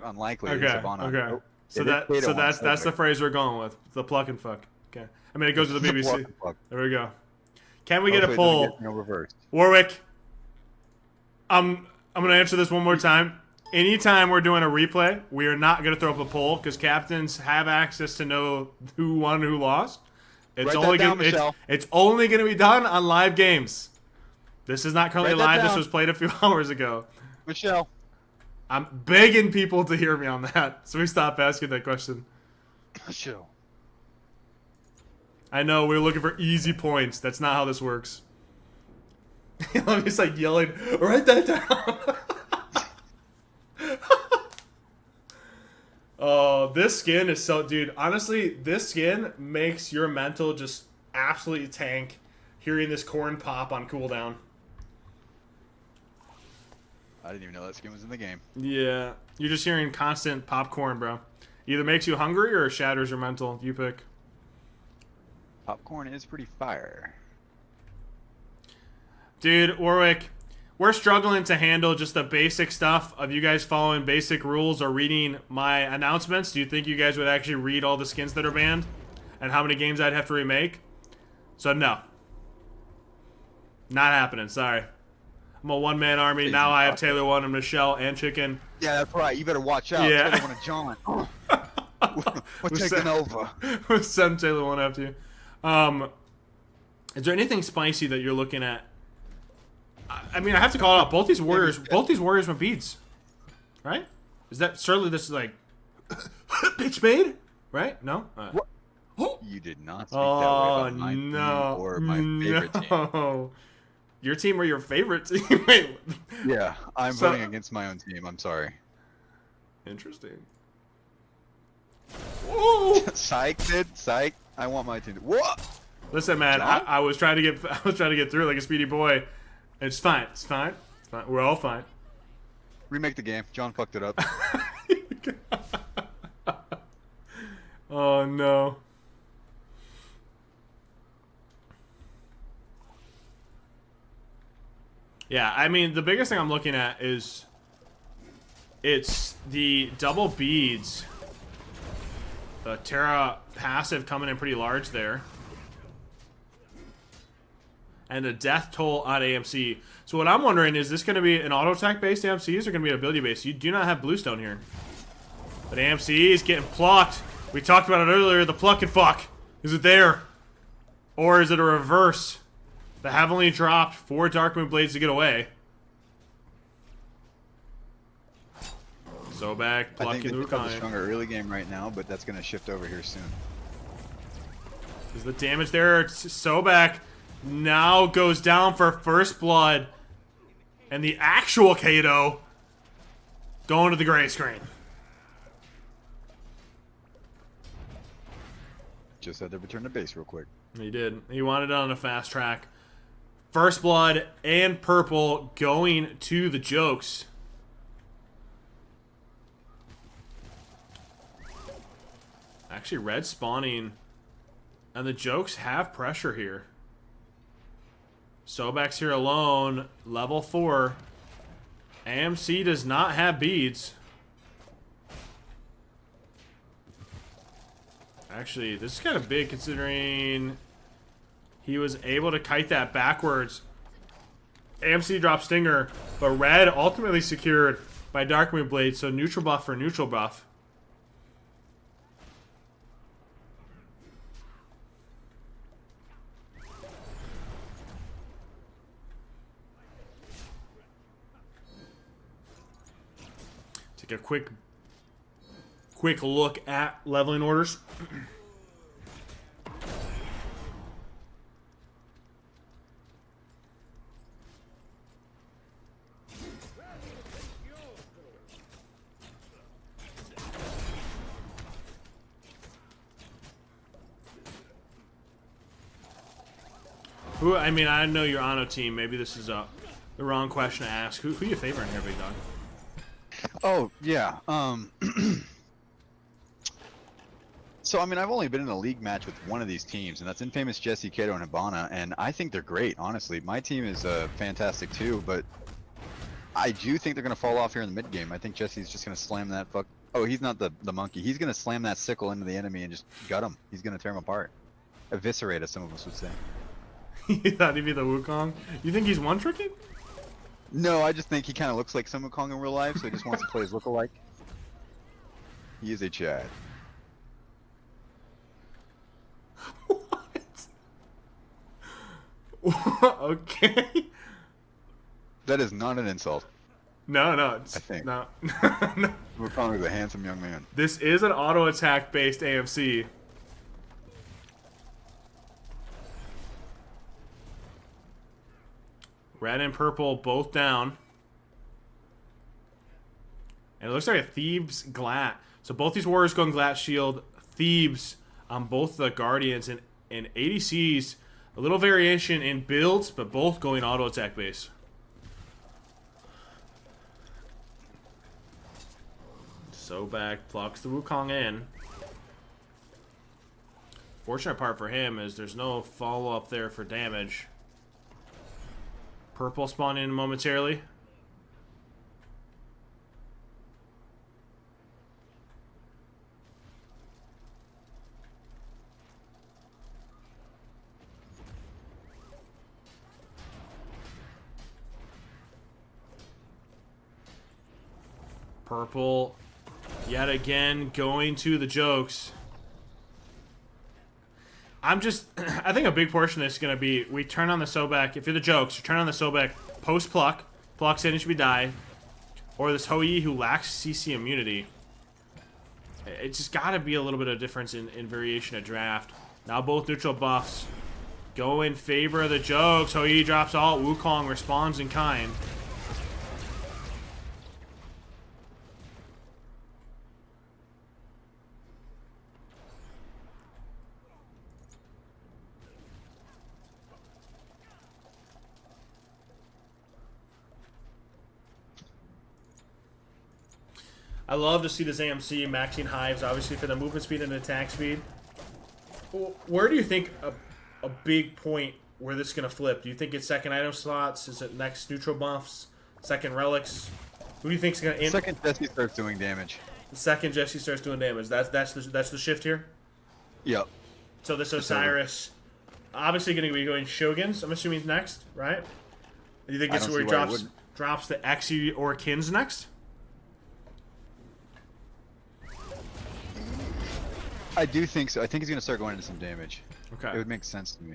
unlikely. Okay. Hibana. Okay. Oh, So it is that Kato so on that's the Sobek. phrase we're going with. The pluck and fuck. Okay. I mean, it goes to the The pluck BBC. and fuck. There we go. Can we get a Hopefully it doesn't get poll? reversed. Warwick, I'm gonna answer this one more time. Anytime we're doing a replay, we are not gonna throw up a poll because captains have access to know who won, who lost. It's Write that only down, gonna Michelle. it's only gonna be done on live games. This is not currently Write that live. This down. was played a few hours ago. Michelle. I'm begging people to hear me on that, so we stop asking that question. Michelle. I know we're looking for easy points. That's not how this works. I'm just like yelling, write that down. Oh, this skin is so, dude. Honestly, this skin makes your mental just absolutely tank. Hearing this corn pop on cooldown. I didn't even know that skin was in the game. Yeah, you're just hearing constant popcorn, bro. Either makes you hungry or shatters your mental. You pick. Popcorn is pretty fire. Dude, Warwick, we're struggling to handle just the basic stuff of you guys following basic rules or reading my announcements. Do you think you guys would actually read all the skins that are banned? And how many games I'd have to remake? So, no. Not happening, sorry. I'm a one-man army. Now I have Taylor 1 and Michelle and Chicken. Yeah, that's right. You better watch out. Yeah. Taylor 1 and John. We're taking over. We'll send Taylor 1 after you. Is there anything spicy that you're looking at? I mean, I have to call it out. Both these warriors went beads, right? Is that surely this is like bitch made, right? No. What? You did not speak that way about my team or my favorite team. Your team or your favorite team? Wait. Yeah, I'm voting against my own team. I'm sorry. Interesting. Whoa! Psych, kid. Psych. I want my team. What? Listen, man. I was trying to get through like a speedy boy. It's fine. It's fine. It's fine. We're all fine. Remake the game. John fucked it up. Oh no. Yeah, I mean, the biggest thing I'm looking at is it's the double beads. The Terra passive coming in pretty large there. And the death toll on AMC. So what I'm wondering, is this going to be an auto attack based AMCs or going to be an ability based? You do not have Bluestone here. But AMC is getting plucked. We talked about it earlier, the pluck and fuck. Is it there? Or is it a reverse? They have only dropped 4 Darkmoon Blades to get away. So back, plucking the I think they have a Wukong. stronger early game right now, but that's going to shift over here soon. Is the damage there? Sobek now goes down for first blood. And the actual Kato going to the gray screen. Just had to return to base real quick. He did. He wanted it on a fast track. First blood and purple going to the Jokes. Actually, red spawning. And the Jokes have pressure here. Sobek's here alone. Level 4. AMC does not have beads. Actually, this is kind of big considering he was able to kite that backwards. AMC dropped Stinger, but red ultimately secured by Darkmoon Blade, so neutral buff for neutral buff. Take a quick look at leveling orders. Who? I mean, I know you're on a team. Maybe this is the wrong question to ask. Who you favoring here, big dog? Oh, yeah. So, I mean, I've only been in a league match with one of these teams, and that's Infamous Jesse, Kato, and Hibana, and I think they're great, honestly. My team is fantastic, too, but I do think they're gonna fall off here in the mid game. I think Jesse's just gonna slam that fuck. Oh, he's not the monkey. He's gonna slam that sickle into the enemy and just gut him. He's gonna tear him apart, eviscerate, as some of us would say. You thought he'd be the Wukong? You think he's one-tricking? No, I just think he kind of looks like Sun Wukong in real life, so he just wants to play his lookalike. He is a Chad. What? Okay. That is not an insult. No, no, it's, I think. no. No. Wukong is a handsome young man. This is an auto attack based AMC. Red and purple both down. And it looks like a Thebes Glat. So both these warriors going Glat Shield. Thebes on both the Guardians and ADCs. A little variation in builds, but both going auto attack base. Sobek plucks the Wukong in. Fortunate part for him is there's no follow-up there for damage. Purple spawn in momentarily. Purple yet again going to the jokes. I think a big portion of this is going to be, we turn on the Sobek. If you're the jokes, you turn on the Sobek post-pluck. Plucks in, it should be die. Or this Hou-Yi who lacks CC immunity. It's just got to be a little bit of difference in variation of draft. Now both neutral buffs go in favor of the jokes. Hou-Yi drops alt. Wukong responds in kind. I love to see this AMC maxing hives, obviously, for the movement speed and attack speed. Where do you think a big point where this is going to flip? Do you think it's second item slots? Is it next neutral buffs? Second relics? Who do you think is going to... Second Jesse starts doing damage. The second Jesse starts doing damage. That's the shift here? Yep. So this Osiris... Obviously going to be going Shoguns, I'm assuming next, right? Do you think this is where he drops the Xe or Kins next? I do think so. I think he's going to start going into some damage. Okay. It would make sense to me.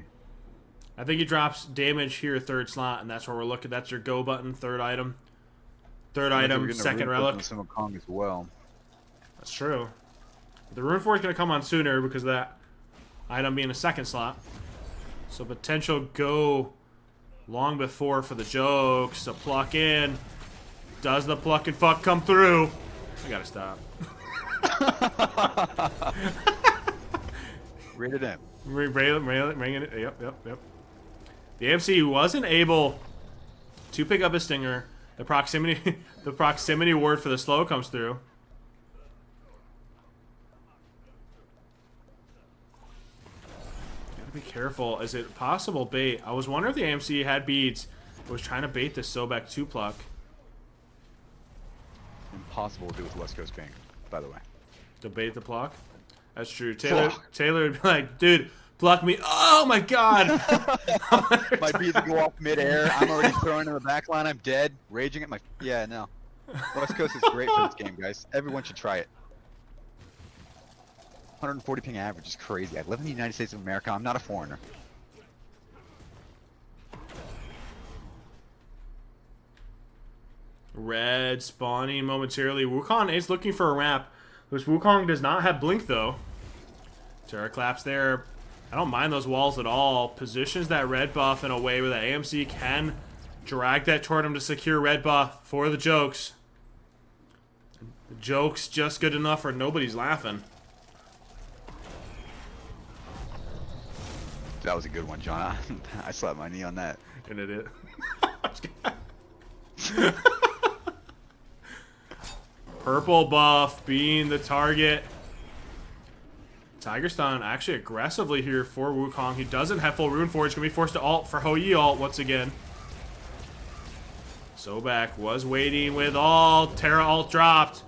I think he drops damage here, third slot, and that's where we're looking. That's your go button, third item. Third item, second relic. Some Kong as well. That's true. The Rune 4 is going to come on sooner because of that item being a second slot. So potential go long before for the jokes. A pluck in. Does the pluck and fuck come through? I gotta stop. Read it in. Ring it. Yep. The AMC wasn't able to pick up a stinger. The proximity ward for the slow comes through. Gotta be careful. Is it possible bait? I was wondering if the AMC had beads. It was trying to bait this Sobek 2 pluck. Impossible to do with West Coast Ping, by the way. To bait the pluck? That's true. Taylor would be like, dude, pluck me. Oh my god! My beads go off mid-air. I'm already throwing in the back line. I'm dead. Raging at my... Yeah, no. West Coast is great for this game, guys. Everyone should try it. 140 ping average is crazy. I live in the United States of America. I'm not a foreigner. Red spawning momentarily. Wukong is looking for a ramp. Which Wukong does not have blink though. Terra claps there. I don't mind those walls at all. Positions that red buff in a way where the AMC can drag that toward him to secure red buff for the jokes. The jokes just good enough for nobody's laughing. That was a good one, John. I slapped my knee on that. And it is. Purple buff being the target. Tiger Stun actually aggressively here for Wukong. He doesn't have full Rune Forge. Going to be forced to ult for Hou-Yi ult once again. Sobek was waiting with all. Terra ult dropped.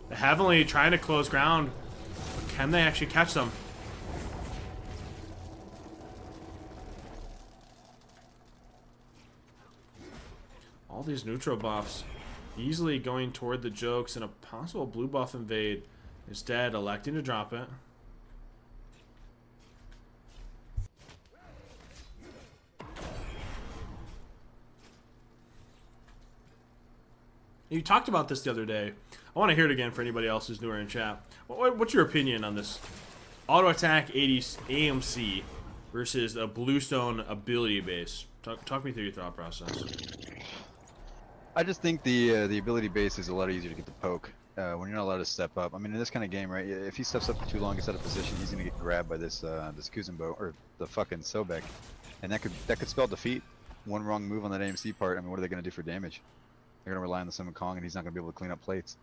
The Heavenly trying to close ground. But can they actually catch them? All these neutral buffs easily going toward the Jokes, and a possible blue buff invade. Instead, electing to drop it. You talked about this the other day. I want to hear it again for anybody else who's newer in chat. What's your opinion on this auto attack 80 AMC versus a Bluestone ability base? Talk me through your thought process. I just think the ability base is a lot easier to get the poke when you're not allowed to step up. I mean, in this kind of game, right? If he steps up for too long, gets out of position, he's gonna get grabbed by this this Kuzenbo or the fucking Sobek, and that could spell defeat. One wrong move on that AMC part. I mean, what are they gonna do for damage? They're gonna rely on the Summon Kong, and he's not gonna be able to clean up plates.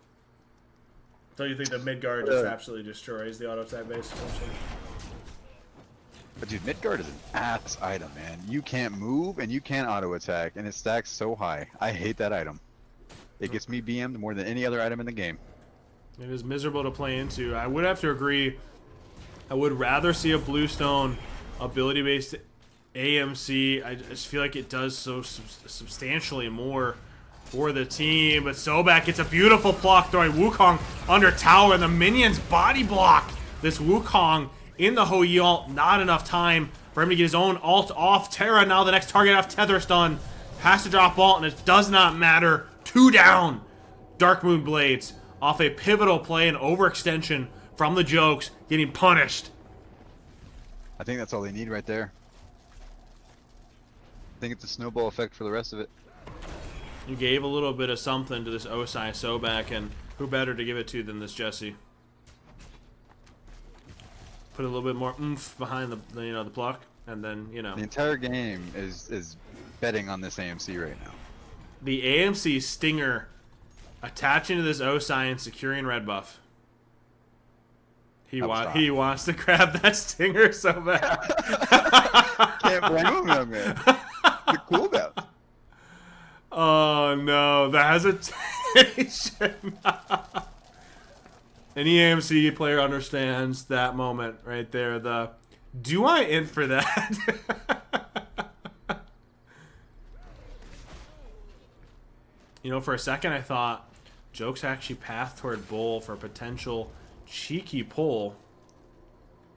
So you think the Midgard just absolutely destroys the auto attack base essentially? But dude, Midgard is an ass item, man. You can't move and you can't auto attack, and it stacks so high. I hate that item. It gets me BM'd more than any other item in the game. It is miserable to play into. I would have to agree. I would rather see a Bluestone ability-based AMC. I just feel like it does so substantially more for the team. But Sobek gets a beautiful block, throwing Wukong under tower, and the minions body block this Wukong in the Hou Yi ult. Not enough time for him to get his own ult off. Terra now the next target off Tether stun. Has to drop ult, and it does not matter. 2 down. Darkmoon Blades off a pivotal play and overextension from the Jokes, getting punished. I think that's all they need right there. I think it's a snowball effect for the rest of it. You gave a little bit of something to this Osai Sobek, and who better to give it to than this Jesse? Put a little bit more oomph behind the you know, the pluck, and then, you know. The entire game is betting on this AMC right now. The AMC Stinger attaching to this Osai and securing red buff. He wants to grab that Stinger so bad. Can't blame him, young man. The cooldown. Oh no, the hesitation. Any AMC player understands that moment right there. The do I in for that? You know, for a second I thought Jokes actually pathed toward Bull for a potential cheeky pull.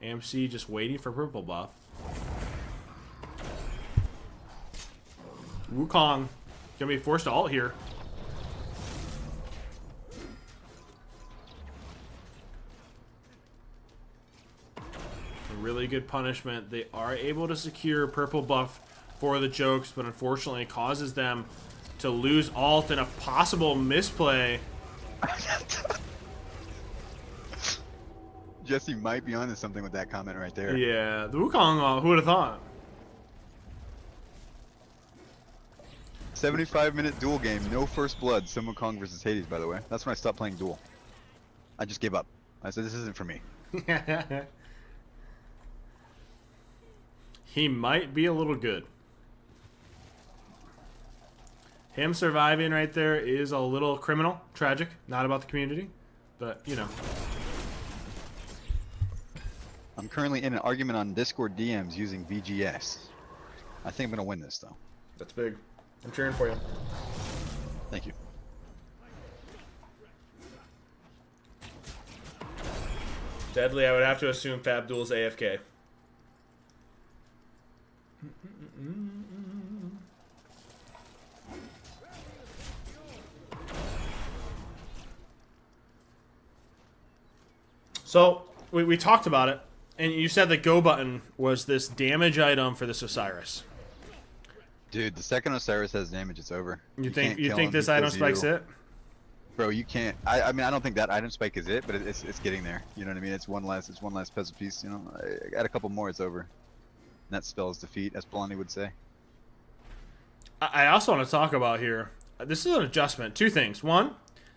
AMC just waiting for purple buff. Wukong gonna be forced to ult here. A really good punishment. They are able to secure purple buff for the Jokes, but unfortunately it causes them to lose ult in a possible misplay. Jesse might be onto something with that comment right there. Yeah, the Wukong, who would have thought? 75-minute duel game, no first blood. Summon Kong versus Hades, by the way. That's when I stopped playing duel. I just gave up. I said, this isn't for me. He might be a little good. Him surviving right there is a little criminal, tragic, not about the community, but, you know. I'm currently in an argument on Discord DMs using VGS. I think I'm going to win this, though. That's big. I'm cheering for you. Thank you. Deadly, I would have to assume Fab Duel's AFK. So, we talked about it, and you said the go button was this damage item for this Osiris. Dude, the second Osiris has damage, it's over. You think this item spike's it? Bro, you can't. I mean, I don't think that item spike is it, but it's getting there. You know what I mean? It's one last puzzle piece. You know, I got a couple more, it's over. And that spells defeat, as Blondie would say. I also want to talk about here. This is an adjustment. 2 things. One,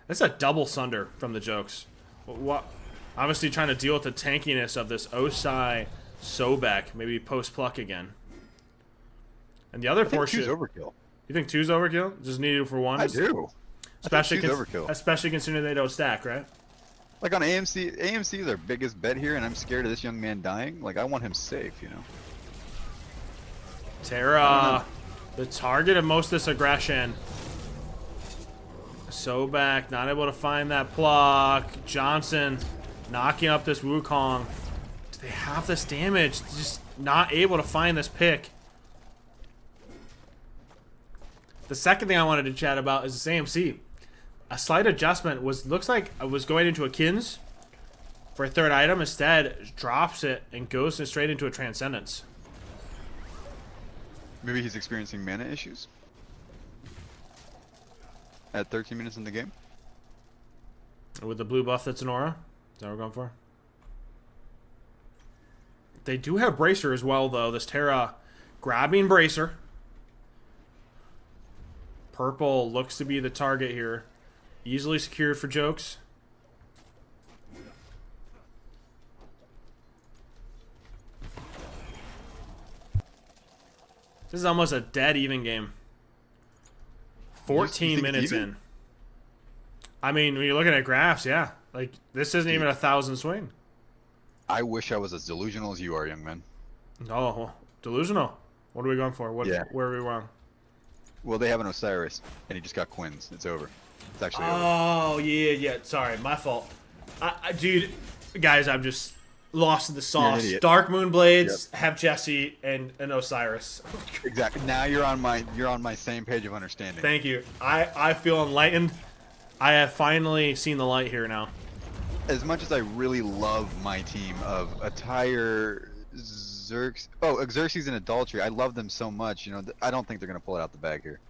that's a double Sunder from the Jokes. What? Obviously trying to deal with the tankiness of this Osai Sobek, maybe post pluck again. And the other portion. Overkill. You think 2's overkill? Just needed for 1? I do. Especially, I think 2's overkill. especially considering they don't stack, right? Like on AMC is our biggest bet here, and I'm scared of this young man dying. Like I want him safe, you know. Terra, the target of most of this aggression. Sobek not able to find that block. Johnson knocking up this Wukong. Do they have this damage? Just not able to find this pick. The second thing I wanted to chat about is this AMC. A slight adjustment looks like I was going into a Kins for a third item. Instead, drops it and goes straight into a Transcendence. Maybe he's experiencing mana issues at 13 minutes in the game. With the blue buff that's an aura. Is that what we're going for? They do have Bracer as well, though. This Terra grabbing Bracer. Purple looks to be the target here. Easily secured for Jokes. This is almost a dead even game. 14 minutes in. I mean, when you're looking at graphs, yeah. Like, this isn't even 1,000 swing. I wish I was as delusional as you are, young man. Oh, delusional. What are we going for? Yeah. Where are we wrong? Well, they have an Osiris, and he just got Quins. It's over. It's actually over. Oh, yeah. Sorry, my fault. Dude, guys, I'm just lost in the sauce. Darkmoon Blades have Jesse and an Osiris. Exactly. Now you're on my same page of understanding. Thank you. I feel enlightened. I have finally seen the light here now. As much as I really love my team of Attire, Xerxes and Adultery, I love them so much. You know, I don't think they're gonna pull it out the bag here.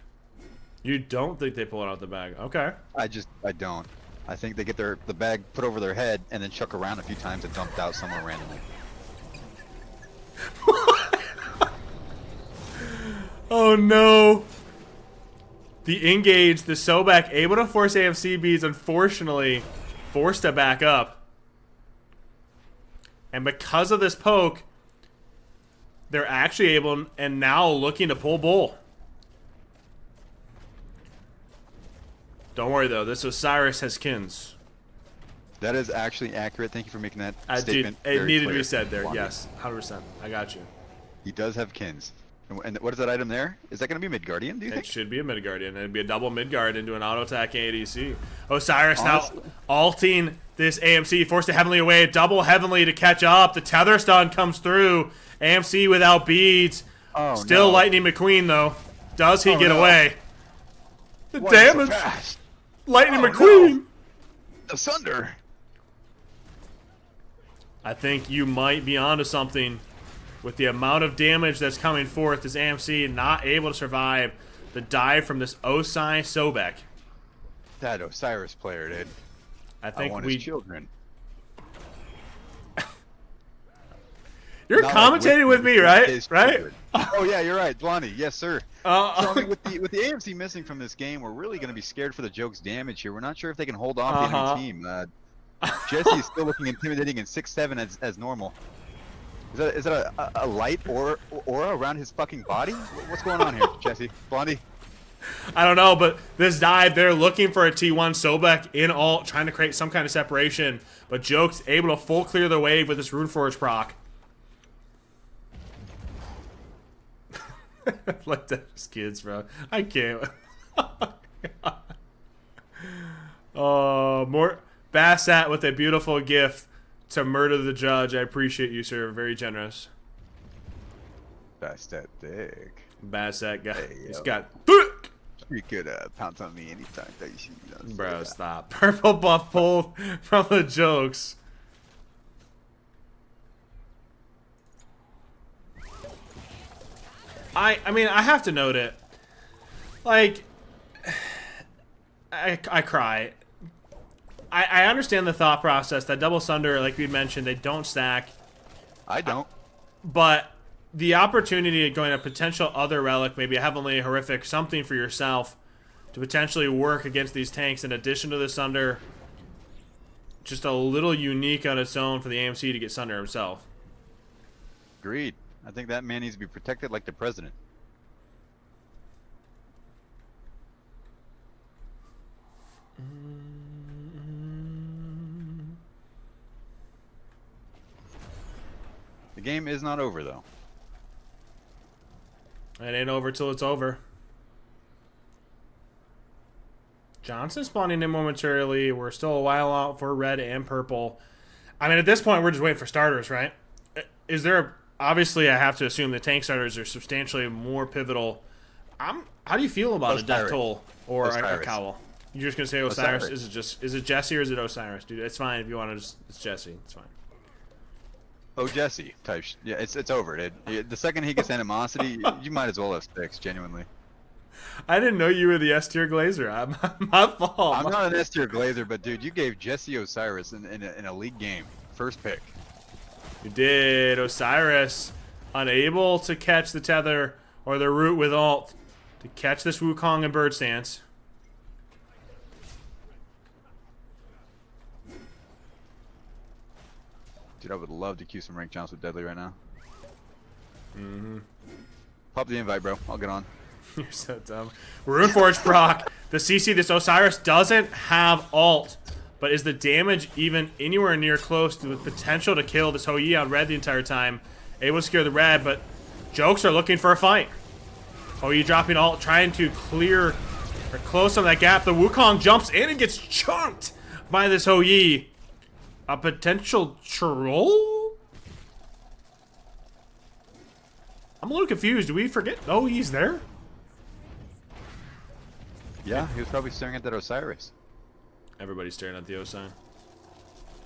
You don't think they pull it out the bag? Okay. I don't. I think they get the bag put over their head and then chuck around a few times and dumped out somewhere randomly. Oh no. The engage, the Sobek able to force AMC beads, unfortunately forced to back up. And because of this poke, they're actually able and now looking to pull bull. Don't worry though, this Osiris has Kins. That is actually accurate. Thank you for making that statement. It needed to be clear. said there. Yes, 100%. I got you. He does have Kins. And what is that item there? Is that going to be Midgardian, do you think? It should be a Midgardian. It'd be a double Midgard into an auto attack ADC. Osiris now alting this AMC, forced to Heavenly away. Double Heavenly to catch up. The Tether Stun comes through. AMC without beads. Oh, Still no. Lightning McQueen, though. Does he get no. away? The Why so damage. fast? Lightning Oh, McQueen. no. Asunder. I think you might be onto something. With the amount of damage that's coming forth, this AMC not able to survive the dive from this Osai Sobek. That Osiris player, dude. I think want his children. You're Not commentating like with me, right? his Right? children. Oh yeah, you're right, Blondie. Yes, sir. So, I mean, with the AMC missing from this game, we're really going to be scared for the Joke's damage here. We're not sure if they can hold off the enemy team. Jesse is still looking intimidating in 6-7 as normal. Is that a light aura around his fucking body? What's going on here, Jesse? Blondie? I don't know, but this dive, they're looking for a T1 Sobek in alt, trying to create some kind of separation. But Joke's able to full clear the wave with this Runeforge proc. Like those kids, bro. I can't. Oh, more Bassat with a beautiful gift to murder the judge. I appreciate you, sir. Very generous. That's that big. Bassat guy. Hey, He's yo. got. You could pounce on me anytime that you see. Bro, stop. Purple buff pulled from the Jokes. I mean, I have to note it. Like, I cry. I understand the thought process that Double Sunder, like we mentioned, they don't stack. I don't. But the opportunity of going a potential other relic, maybe a Heavenly, Horrific, something for yourself to potentially work against these tanks in addition to the Sunder, just a little unique on its own for the AMC to get Sunder himself. Agreed. I think that man needs to be protected like the president. The game is not over though. It ain't over till it's over. Johnson spawning in momentarily. We're still a while out for red and purple. I mean, at this point, we're just waiting for starters, right? Is there... Obviously, I have to assume the tank starters are substantially more pivotal. How do you feel about a Death Toll or a Cowl? You're just going to say Osiris? Is it Jesse or is it Osiris? Dude, it's fine if you want to just... It's Jesse. It's fine. Oh, Jesse type. Yeah, it's over. The second he gets animosity, you might as well have sticks. Genuinely. I didn't know you were the S tier glazer. My fault. I'm not an S tier glazer, but dude, you gave Jesse Osiris in a league game first pick. You did. Osiris unable to catch the tether or the root with ult to catch this Wukong and bird stance. Dude, I would love to queue some rank jumps with Deadly right now. Mm-hmm. Pop the invite, bro. I'll get on. You're so dumb. Runeforge proc. The CC, this Osiris doesn't have ult, but is the damage even anywhere near close to the potential to kill this Hou Yi on red the entire time? Able to secure the red, but Jokes are looking for a fight. Hou Yi dropping ult, trying to clear or close on that gap. The Wukong jumps in and gets chunked by this Hou Yi. A potential troll? I'm a little confused. Do we forget? Oh, he's there? Yeah, he was probably staring at that Osiris. Everybody's staring at the Osine.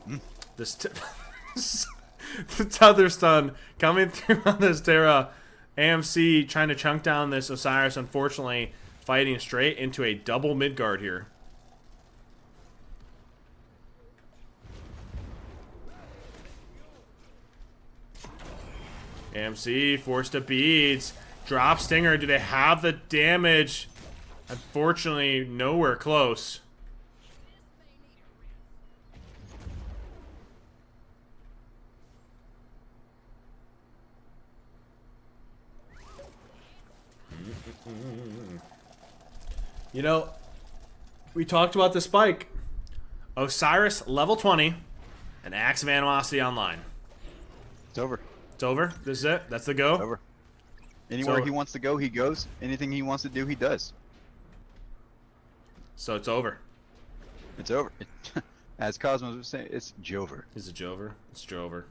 Mm. This the tether stun coming through on this Terra. AMC trying to chunk down this Osiris, unfortunately fighting straight into a double mid guard here. AMC forced to beads. Drop Stinger. Do they have the damage? Unfortunately, nowhere close. You know, we talked about the spike. Osiris, level 20, and Axe of Animosity online. It's over. It's over? This is it? That's the go? It's over. Anywhere he wants to go, he goes. Anything he wants to do, he does. So it's over. It's over. As Cosmos was saying, it's Jover. Is it Jover? It's Jover.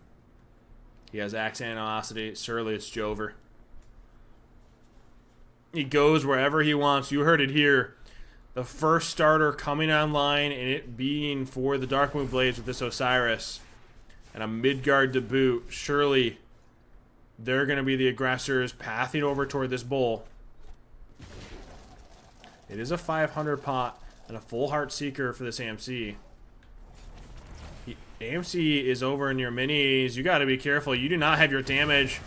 He has Axe Animosity. Surely it's Jover. He goes wherever he wants. You heard it here. The first starter coming online, and it being for the Darkmoon Blades with this Osiris. And a Midgard to boot. Surely they're going to be the aggressors pathing over toward this bull. It is a 500 pot and a full heart seeker for this AMC. AMC is over in your minis. You got to be careful. You do not have your damage.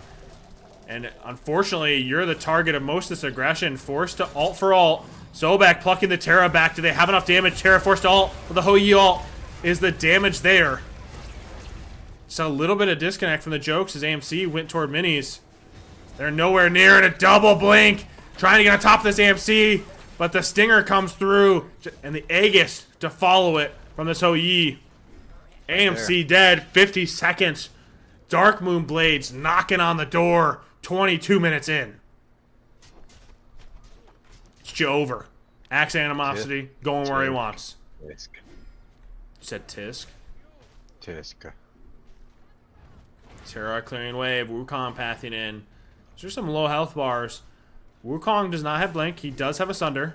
And unfortunately, you're the target of most of this aggression. Forced to ult for ult. Sobek plucking the Terra back. Do they have enough damage? Terra forced to ult with the Hou Yi ult. Is the damage there? So a little bit of disconnect from the Jokes as AMC went toward minis. They're nowhere near it. A double blink. Trying to get on top of this AMC. But the Stinger comes through. And the Aegis to follow it from this Hou Yi. AMC dead. 50 seconds. Darkmoon Blades knocking on the door. 22 minutes in. It's Jover. Axe Animosity going where he wants. Tisk. You said Tisk? Tisk. Terra clearing wave. Wukong pathing in. These are some low health bars. Wukong does not have blink. He does have a Sunder.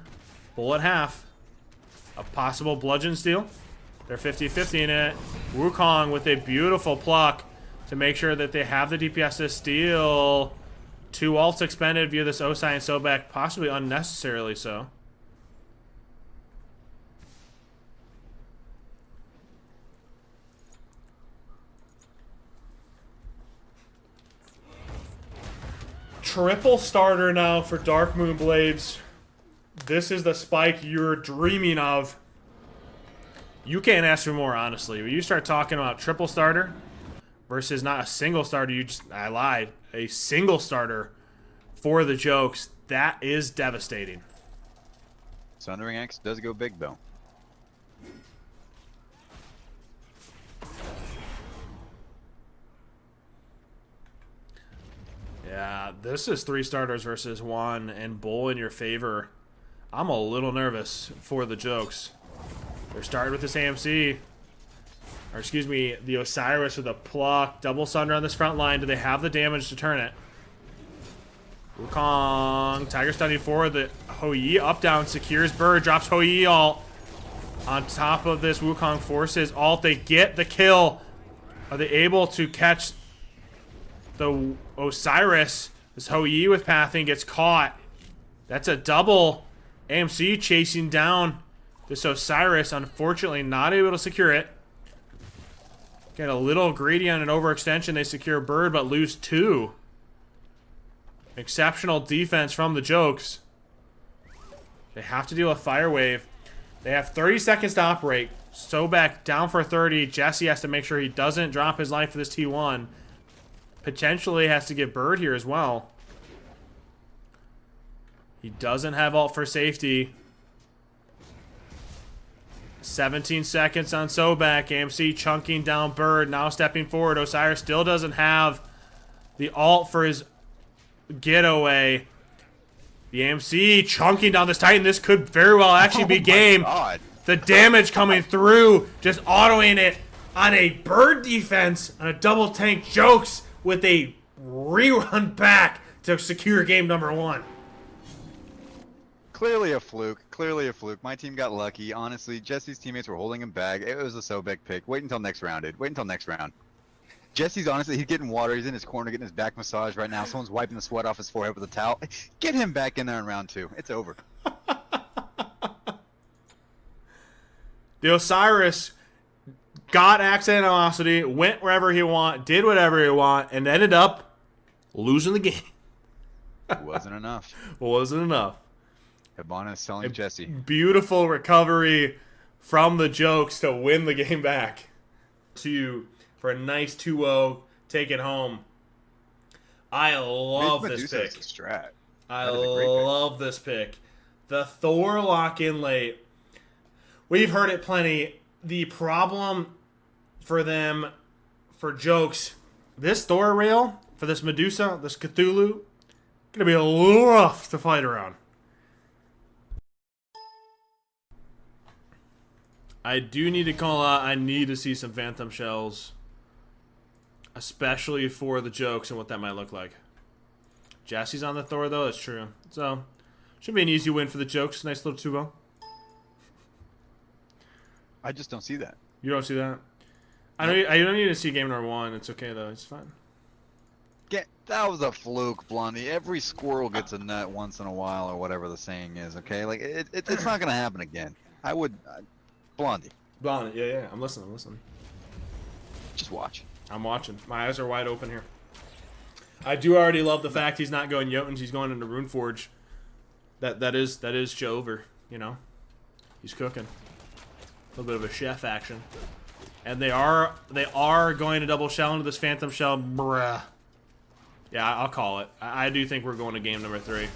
Bullet half. A possible bludgeon steal. They're 50-50 in it. Wukong with a beautiful pluck to make sure that they have the DPS to steal. 2 ults expended via this Osai and Sobek, possibly unnecessarily so. Triple starter now for Darkmoon Blades. This is the spike you're dreaming of. You can't ask for more, honestly. When you start talking about triple starter versus not a single starter, I lied. A single starter for the Jokes. That is devastating. Sundering X does go big, though. this is 3 starters versus 1, and Bull in your favor. I'm a little nervous for the Jokes. They're starting with this AMC. Or excuse me, the Osiris with a pluck. Double Sunder on this front line. Do they have the damage to turn it? Wukong. Tiger stunning forward. The Hou-Yi up down. Secures Bird. Drops Hou-Yi alt. On top of this, Wukong forces alt. They get the kill. Are they able to catch the Osiris? This Hou-Yi with pathing gets caught. That's a double. AMC chasing down this Osiris. Unfortunately, not able to secure it. Get a little greedy on an overextension. They secure Bird, but lose 2. Exceptional defense from the Jokes. They have to deal with Fire Wave. They have 30 seconds to operate. Sobek down for 30. Jesse has to make sure he doesn't drop his life for this T1. Potentially has to get Bird here as well. He doesn't have ult for safety. 17 seconds on Sobek. AMC chunking down Bird. Now stepping forward. Osiris still doesn't have the ult for his getaway. The AMC chunking down this Titan. This could very well actually be game. God. The damage coming through. Just autoing it on a Bird defense. On a double tank. Jokes with a rerun back to secure game number 1. Clearly a fluke. Clearly a fluke. My team got lucky. Honestly, Jesse's teammates were holding him back. It was a Sobek pick. Wait until next round, dude. Wait until next round. Jesse's honestly, he's getting water. He's in his corner getting his back massage right now. Someone's wiping the sweat off his forehead with a towel. Get him back in there in round 2. It's over. The Osiris got access animosity, went wherever he want, did whatever he want, and ended up losing the game. It wasn't enough. Wasn't enough. Hibana is selling Jesse. Beautiful recovery from the Jokes to win the game back. For a nice 2-0, take it home. I love this pick. I love this pick. The Thor lock-in late. We've heard it plenty. The problem for them, for Jokes, this Thor rail, for this Medusa, this Cthulhu, gonna be a little rough to fight around. I do need to call out, I need to see some Phantom Shells. Especially for the Jokes and what that might look like. Jesse's on the Thor, though. That's true. So, should be an easy win for the Jokes. Nice little 2-0. I just don't see that. You don't see that? I don't need to see game number 1. It's okay, though. It's fine. That was a fluke, Blondie. Every squirrel gets a nut once in a while, or whatever the saying is, okay? Like, it's not going to happen again. I would... Blondie. Blondie, yeah. I'm listening. Just watch. I'm watching. My eyes are wide open here. I do already love the fact he's not going Jotuns. He's going into Runeforge. That is Jover, you know. He's cooking. A little bit of a chef action. And they are going to double shell into this Phantom Shell. Bruh. Yeah, I'll call it. I do think we're going to game number 3.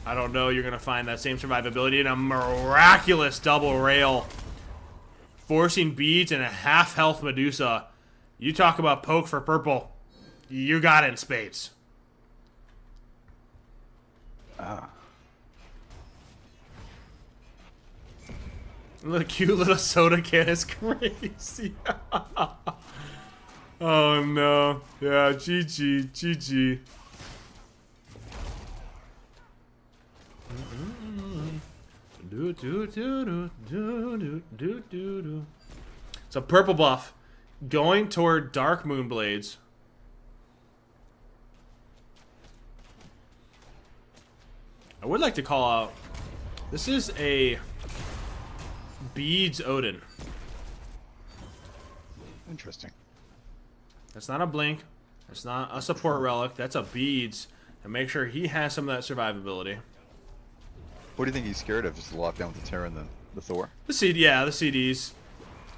I don't know. You're going to find that same survivability in a miraculous double rail. Forcing beads and a half-health Medusa. You talk about poke for purple. You got it in spades. The cute little soda can is crazy. Oh no. Yeah, GG. So purple buff going toward Darkmoon blades. I would like to call out, this is a Beads Odin. Interesting. That's not a blink. That's not a support relic. That's a Beads. And make sure he has some of that survivability. What do you think he's scared of? Just the lockdown with the Terra and the Thor? The CDs.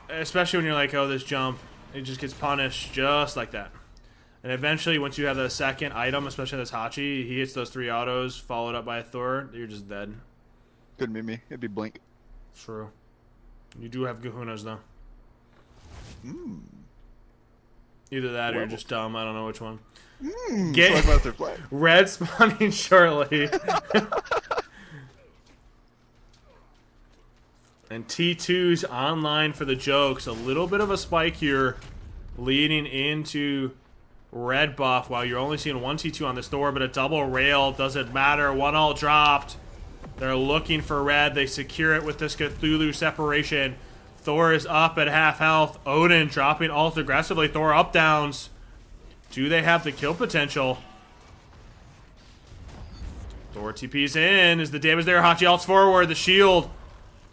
Especially when you're like, oh, this jump, it just gets punished just like that. And eventually, once you have the second item, especially this Hachi, he hits those 3 autos, followed up by a Thor, you're just dead. Couldn't be me. It'd be Blink. True. You do have Gahunas, though. Either that or you're just dumb. I don't know which one. Talk about their play. Red spawning shortly. And T2's online for the jokes. A little bit of a spike here leading into red buff while you're only seeing one T2 on this Thor, but a double rail doesn't matter. One all dropped. They're looking for red. They secure it with this Cthulhu separation. Thor is up at half health. Odin dropping ult aggressively. Thor up downs. Do they have the kill potential? Thor TP's in. Is the damage there? Hachi ults forward. The shield.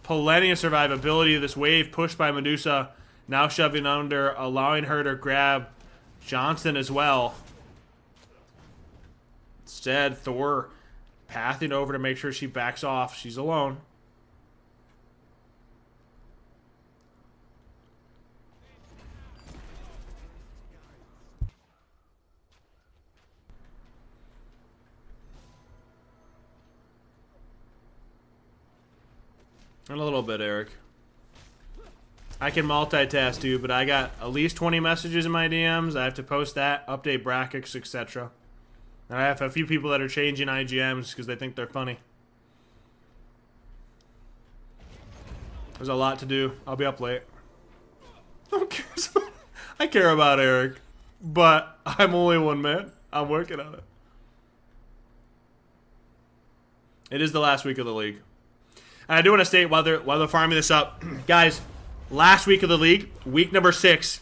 Plenty of survivability of this wave pushed by Medusa. Now shoving under, allowing her to grab Johnston as well. Instead, Thor pathing over to make sure she backs off. She's alone. A little bit, Eric. I can multitask, dude, but I got at least 20 messages in my DMs. I have to post that, update brackets, etc. And I have a few people that are changing IGMs because they think they're funny. There's a lot to do. I'll be up late. I care about Eric, but I'm only one man. I'm working on it. It is the last week of the league. And I do want to state while they're farming this up, guys, last week of the league, week number 6,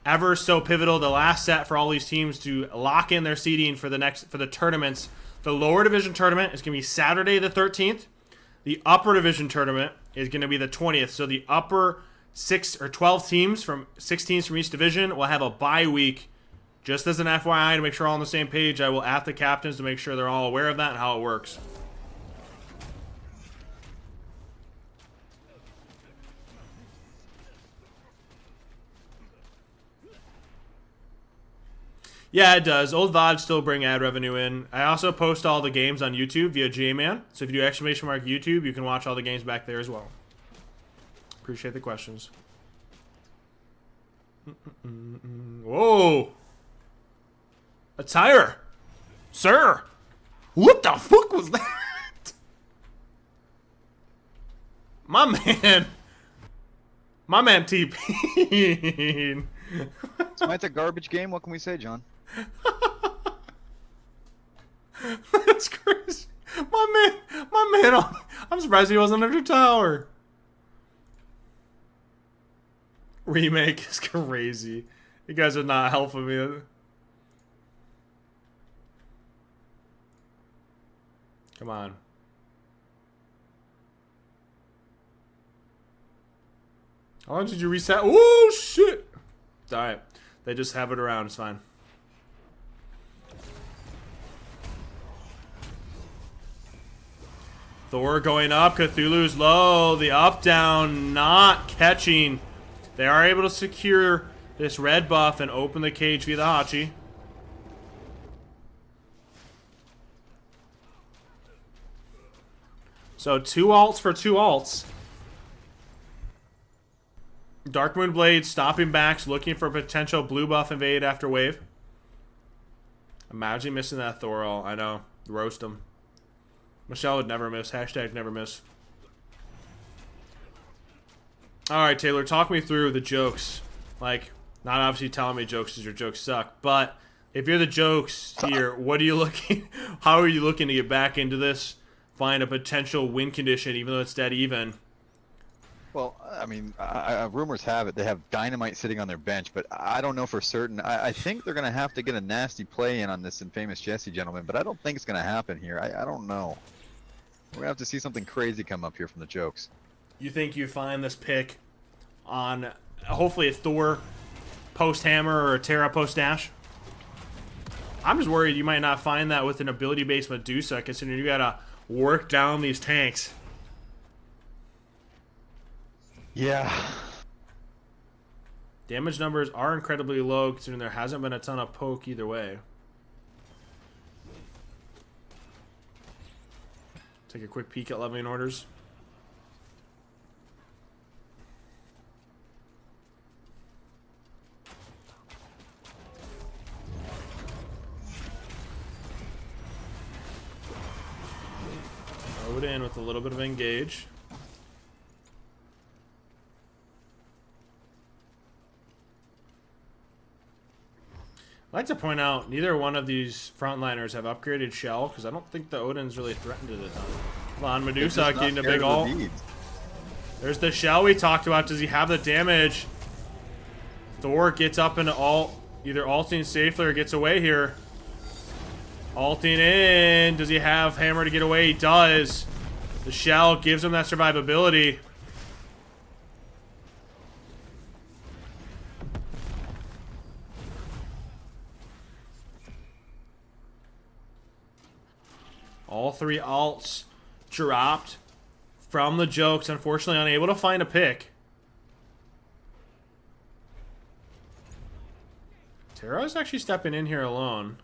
ever so pivotal, the last set for all these teams to lock in their seeding for the tournaments. The lower division tournament is going to be Saturday the 13th. The upper division tournament is going to be the 20th. So the upper 6 or 12 teams from 6 teams from each division will have a bye week. Just as an FYI to make sure we're all on the same page, I will ask the captains to make sure they're all aware of that and how it works. Yeah, it does. Old VODs still bring ad revenue in. I also post all the games on YouTube via J-Man. So if you do exclamation mark YouTube, you can watch all the games back there as well. Appreciate the questions. Whoa. A tire. Sir. What the fuck was that? My man. My man TP. It's a garbage game. What can we say, John? That's crazy. My man, I'm surprised he wasn't under tower. Remake is crazy. You guys are not helping me. Come on. How long did you reset? Oh, shit. Alright. They just have it around. It's fine. Thor going up. Cthulhu's low. The up down not catching. They are able to secure this red buff and open the cage via the Hachi. So 2 ults for 2 ults. Darkmoon Blade stopping backs, looking for potential blue buff invade after wave. Imagine missing that Thor ult. I know. Roast him. Michelle would never miss. Hashtag never miss. Alright, Taylor, talk me through the jokes. Like, not obviously telling me jokes because your jokes suck, but if you're the jokes here, what are you looking... How are you looking to get back into this? Find a potential win condition, even though it's dead even. Well, I mean, rumors have it they have Dynamite sitting on their bench, but I don't know for certain. I think they're going to have to get a nasty play in on this infamous Jesse gentleman, but I don't think it's going to happen here. I don't know. We're going to have to see something crazy come up here from the jokes. You think you find this pick on, hopefully, a Thor post-hammer or a Terra post-dash? I'm just worried you might not find that with an ability-based Medusa, considering you got to work down these tanks. Yeah. Damage numbers are incredibly low, considering there hasn't been a ton of poke either way. Take a quick peek at leveling orders. Odin with a little bit of engage. I'd like to point out, neither one of these frontliners have upgraded shell, because I don't think the Odin's really threatened it a ton. Come on, Medusa getting a big ult. There's the shell we talked about. Does he have the damage? Thor gets up into ult, either ulting safely or gets away here. Ulting in. Does he have hammer to get away? He does. The shell gives him that survivability. All three alts dropped from the Jokes. Unfortunately, unable to find a pick. Terra's actually stepping in here alone.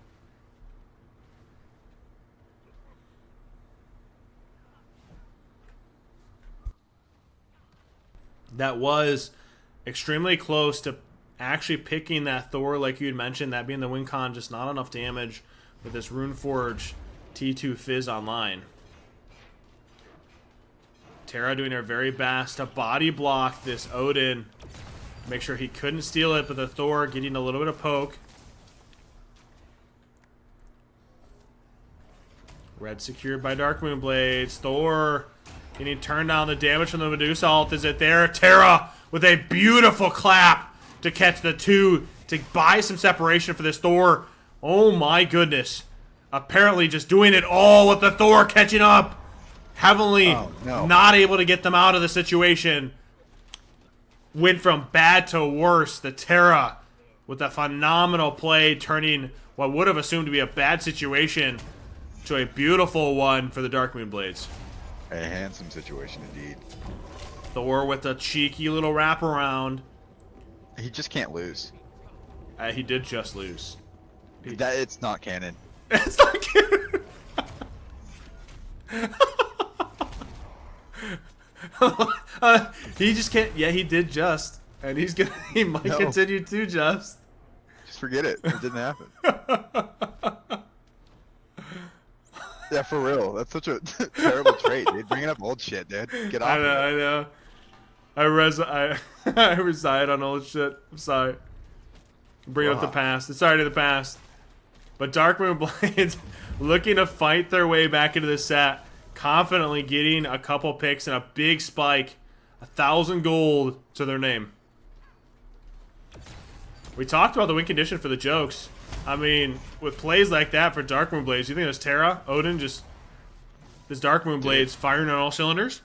That was extremely close to actually picking that Thor, like you had mentioned, that being the win con, just not enough damage with this Runeforge T2 Fizz online. Terra doing her very best to body block this Odin. Make sure he couldn't steal it, but the Thor getting a little bit of poke. Red secured by Darkmoon Blades. Thor getting turned down. The damage from the Medusa ult. Is it there? Terra with a beautiful clap to catch the two, to buy some separation for this Thor. Oh my goodness. Apparently just doing it all with the Thor catching up. Heavily not able to get them out of the situation. Went from bad to worse. The Terra with a phenomenal play, turning what would have assumed to be a bad situation to a beautiful one for the Darkmoon Blades. A handsome situation indeed. Thor with a cheeky little wraparound. He just can't lose. He did just lose. It's not canon. It's not canon. He just can't. Yeah, he did just, and he's gonna. He might continue to just. Just forget it. It didn't happen. Yeah, for real. That's such a terrible trait, dude. Bringing up old shit, dude. Get off. I know. I reside on old shit. I'm sorry. Bring up the past. It's already the past. But Darkmoon Blades looking to fight their way back into the set. Confidently getting a couple picks and a big spike. 1,000 gold to their name. We talked about the win condition for the Jokes. I mean, with plays like that for Darkmoon Blades, you think it's Terra, Odin, just this Darkmoon Blades firing on all cylinders?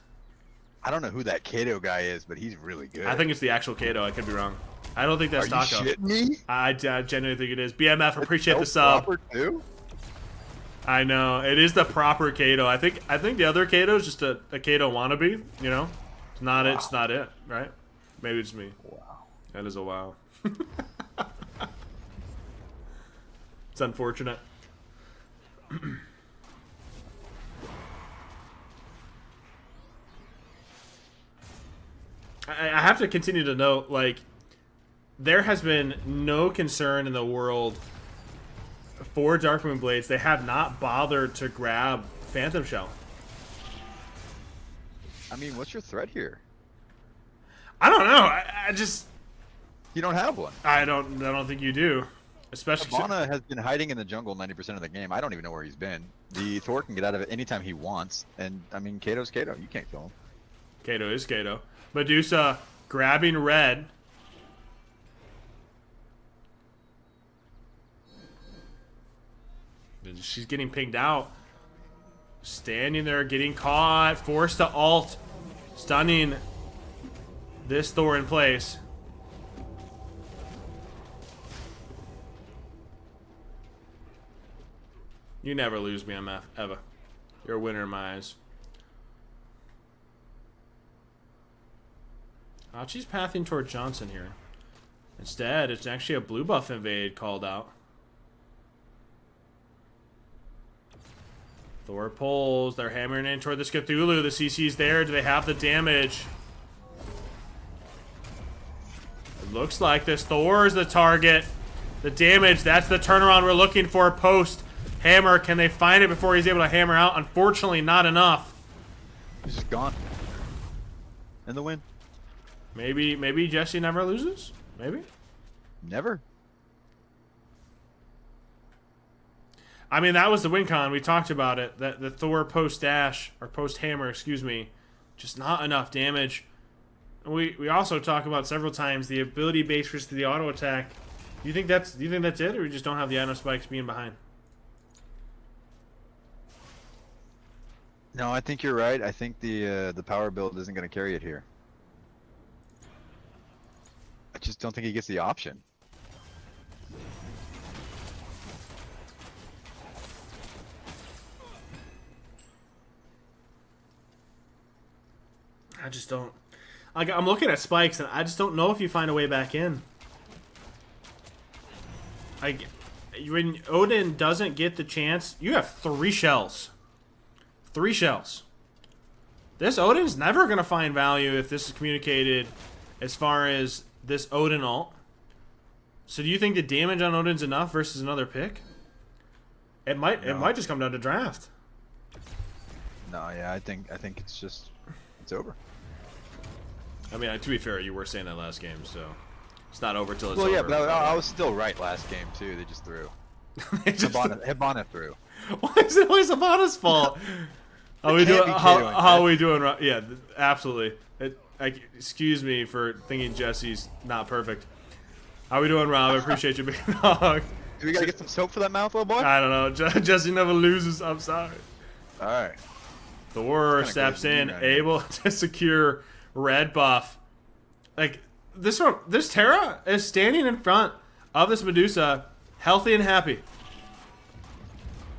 I don't know who that Kato guy is, but he's really good. I think it's the actual Kato. I could be wrong. I don't think that's Taco. Are you shitting me? I genuinely think it is. BMF, appreciate the sub. Proper too? I know it is the proper Kato. I think the other Kato is just a Kato wannabe. You know, it's not it. It's not it, right? Maybe it's me. Wow. That is a wow. It's unfortunate. I have to continue to note, like, there has been no concern in the world for Darkmoon Blades. They have not bothered to grab Phantom Shell. I mean, what's your threat here? I don't know. I just... You don't have one. I don't think you do. Especially... Shyvana has been hiding in the jungle 90% of the game. I don't even know where he's been. The Thor can get out of it anytime he wants. And, I mean, Kato's Kato. You can't kill him. Kato is Kato. Medusa grabbing red. She's getting pinged out. Standing there, getting caught. Forced to ult. Stunning this Thor in place. You never lose me, MF. Ever. You're a winner in my eyes. Hachi's pathing toward Johnson here. Instead, it's actually a blue buff invade called out. Thor pulls. They're hammering in toward this Cthulhu. The CC's there. Do they have the damage? It looks like this Thor is the target. The damage, that's the turnaround we're looking for post hammer. Can they find it before he's able to hammer out? Unfortunately, not enough. He's just gone. In the win. Maybe Jesse never loses? Maybe? Never. I mean, that was the win con. We talked about it. That the Thor post dash, or post hammer, excuse me, just not enough damage. We also talk about several times the ability base versus the auto attack. Do you think that's it, or we just don't have the item spikes being behind? No, I think you're right. I think the power build isn't going to carry it here. I just don't think he gets the option. I just don't. Like, I'm looking at spikes, and I just don't know if you find a way back in. When Odin doesn't get the chance, you have 3 shells. 3 shells. This Odin's never going to find value if this is communicated as far as this Odin ult. So do you think the damage on Odin's enough versus another pick? It might just come down to draft. No, yeah, I think it's over. I mean, to be fair, you were saying that last game, so it's not over till it's well, over. Yeah, but I was still right last game too. They just threw. Hibana threw. Why is it always Hibana's fault? How we doing? How are we doing? Yeah, absolutely. Excuse me for thinking Jesse's not perfect. How we doing, Rob? I appreciate you being dog. Do we gotta get some soap for that mouth, little boy? I don't know. Jesse never loses. I'm sorry. All right. Thor steps in, able to secure red buff. Like this Terra is standing in front of this Medusa, healthy and happy.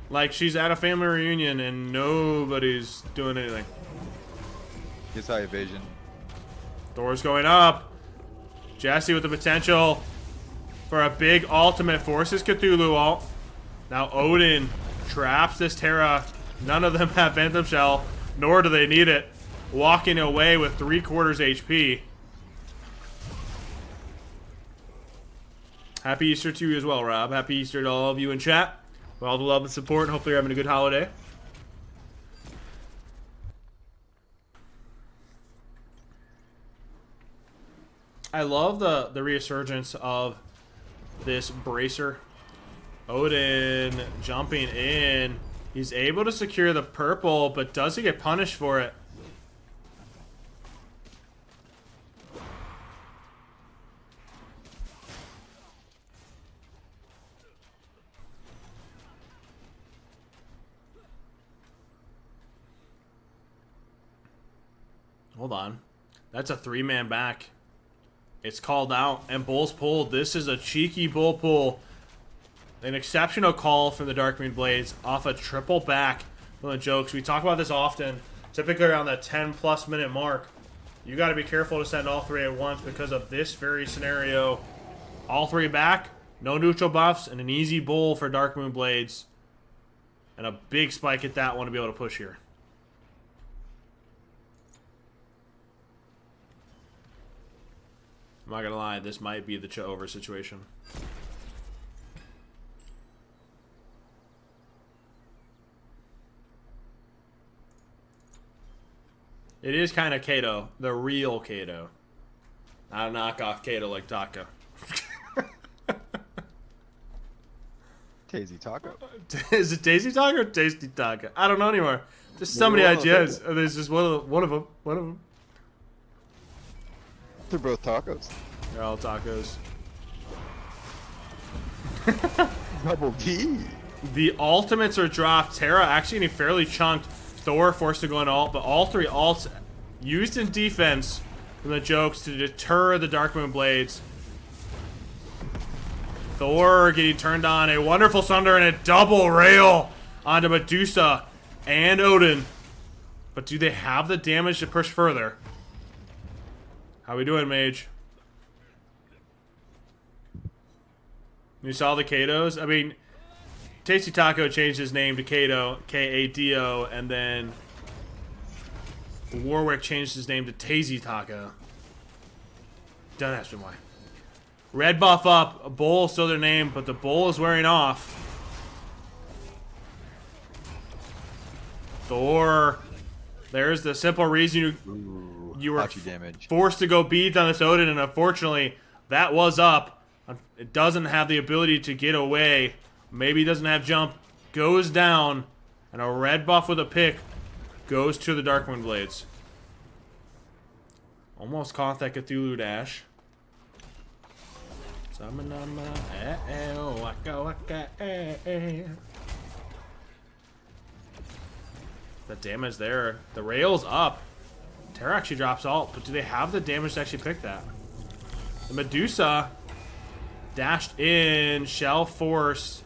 Like she's at a family reunion and nobody's doing anything. Gets high evasion. Thor's going up. Jesse with the potential for a big ultimate, forces Cthulhu ult. Now Odin traps this Terra. None of them have Phantom Shell, nor do they need it. Walking away with 3/4 HP. Happy Easter to you as well, Rob. Happy Easter to all of you in chat. For all the love and support, and hopefully you're having a good holiday. I love the resurgence of this bracer. Odin jumping in. He's able to secure the purple, but does he get punished for it? Hold on. That's a 3-man back. It's called out, and Bull's pulled. This is a cheeky Bull pull. An exceptional call from the Darkmoon Blades off a triple back from the Jokes. We talk about this often, typically around that 10+ minute mark. You got to be careful to send all 3 at once because of this very scenario. All 3 back, no neutral buffs, and an easy Bull for Darkmoon Blades. And a big spike at that one to be able to push here. I'm not gonna lie, this might be the over situation. It is kind of Kato, the real Kato. Not a knockoff Kato like Taka. Tasty Taco. Is it Tasty Taka or Tasty Taka? I don't know anymore. Just so many ideas. There's just one of them. One of them. They're both tacos. They're all tacos. Double T. The ultimates are dropped. Terra actually getting fairly chunked. Thor forced to go on ult, but all 3 ults used in defense from the Jokes to deter the Darkmoon Blades. Thor getting turned on. A wonderful Sunder and a double rail onto Medusa and Odin. But do they have the damage to push further? How we doing, Mage? You saw the Katos? I mean, Tasty Taco changed his name to Kato, K-A-D-O, and then Warwick changed his name to Tasty Taco. Don't ask me why. Red buff up, a Bull still their name, but the Bull is wearing off. Thor There's the simple reason you were Hachi damage. forced to go beat on this Odin, and unfortunately, that was up. It doesn't have the ability to get away. Maybe it doesn't have jump. Goes down, and a red buff with a pick goes to the Darkmoon Blades. Almost caught that Cthulhu dash. The damage there. The rail's up. Terra actually drops ult, but do they have the damage to actually pick that? The Medusa dashed in, shell forced.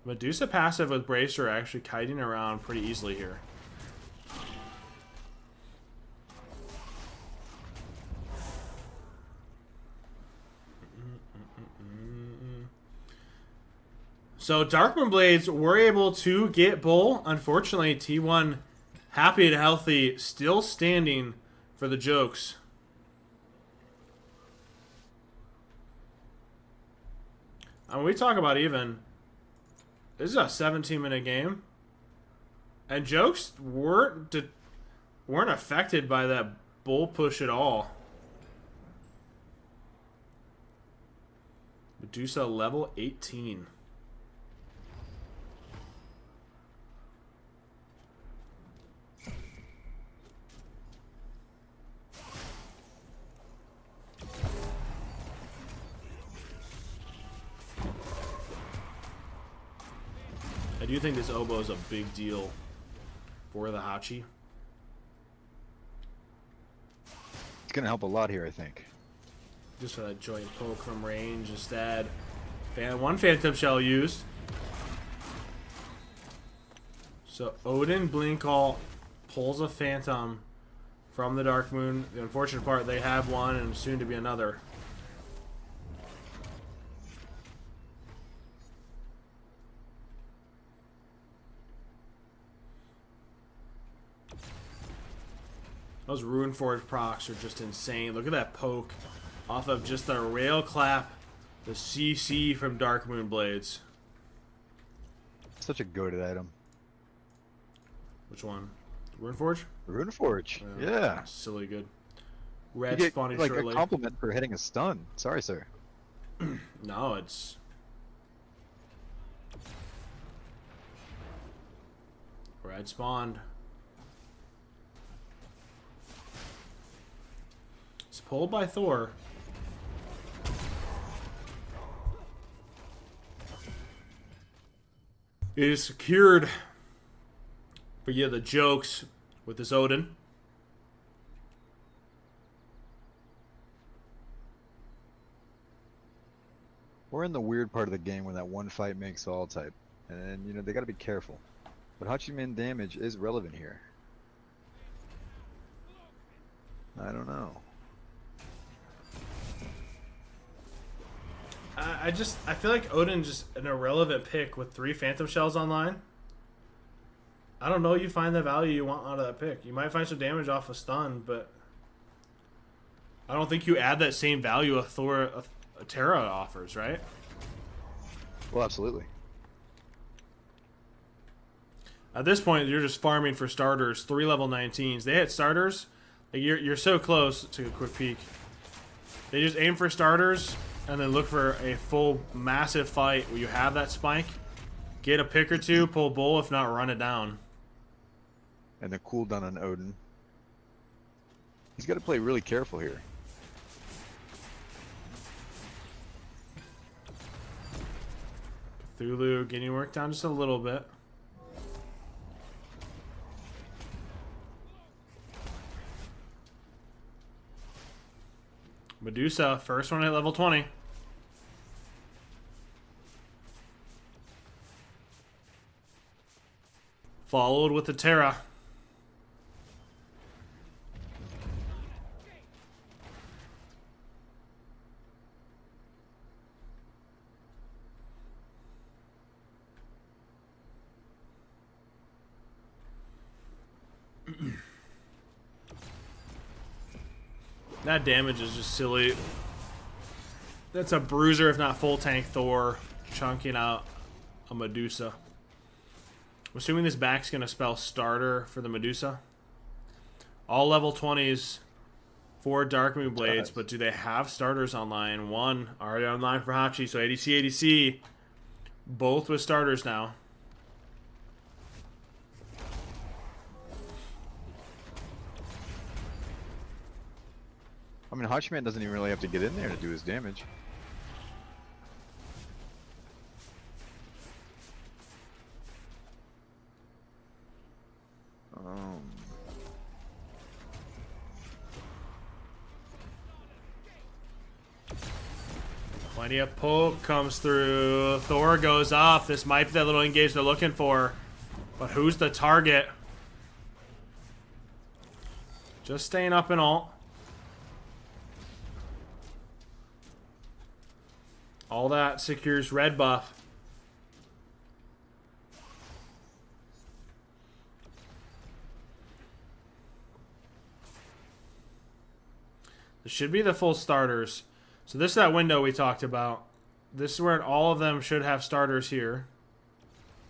Medusa passive with Bracer actually kiting around pretty easily here. So Darkmoon Blades were able to get Bull. Unfortunately, T1 happy and healthy, still standing for the jokes. And we talk about even. This is a 17-minute game, and jokes weren't affected by that Bull push at all. Medusa level 18. I do think this oboe is a big deal for the Hachi. It's gonna help a lot here, I think. Just for that joint poke from range instead. One Phantom Shell used. So Odin Blinkall pulls a Phantom from the Darkmoon. The unfortunate part, they have one and soon to be another. Those Runeforge procs are just insane. Look at that poke off of just the rail clap, the CC from Darkmoon Blades. Such a goated item. Which one? Runeforge? Runeforge, yeah. Silly good. Red You get, spawning like shortly. a compliment for hitting a stun. Sorry, sir. No, it's... Red spawned. It's pulled by Thor. It is secured. But yeah, the jokes with this Odin. We're in the weird part of the game when that one fight makes all type. And, you know, they gotta be careful. But Hachiman damage is relevant here. I don't know. I feel like Odin's just an irrelevant pick with 3 Phantom Shells online. I don't know you find the value you want out of that pick. You might find some damage off a stun, but I don't think you add that same value a Terra offers, right? Well, absolutely. At this point, you're just farming for starters, 3 level 19s. They hit starters. Like you're so close to a quick peek. They just aim for starters and then look for a full massive fight where you have that spike. Get a pick or 2, pull Bull, if not run it down. And the cooldown on Odin. He's got to play really careful here. Cthulhu getting worked down just a little bit. Medusa, first one at level 20. Followed with the Terra. That damage is just silly. That's a bruiser, if not full tank Thor, chunking out a Medusa. I'm assuming this back's going to spell starter for the Medusa. All level 20s for Darkmoon Blades, but do they have starters online? One already online for Hachi, so ADC, ADC. Both with starters now. I mean, Hachiman doesn't even really have to get in there to do his damage. Plenty of poke comes through. Thor goes off. This might be that little engage they're looking for. But who's the target? Just staying up in ult. All that secures red buff. This should be the full starters. So this is that window we talked about. This is where all of them should have starters here.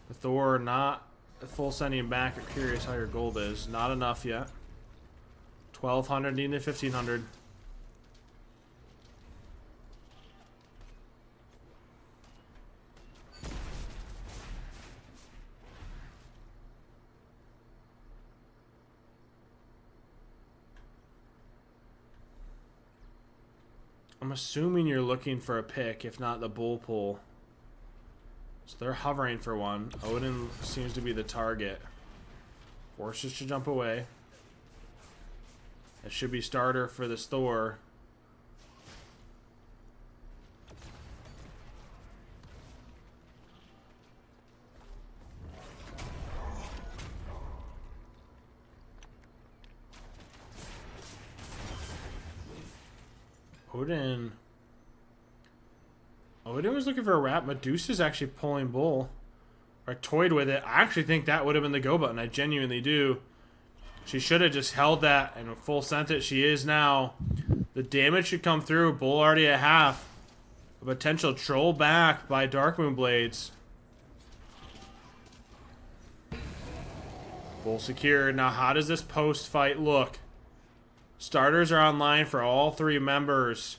The Thor not full sending back. I'm curious how your gold is. Not enough yet. 1,200 needing 1,500. I'm assuming you're looking for a pick, if not the bull pull. So they're hovering for one. Odin seems to be the target. Forces to jump away. It should be starter for this Thor. Odin was looking for a wrap. Medusa's actually pulling bull. Or toyed with it. I actually think that would have been the go button. I genuinely do. She should have just held that and full sent it. She is now. The damage should come through. Bull already at half. A potential troll back by Darkmoon Blades. Bull secured. Now how does this post fight look? Starters are online for all three members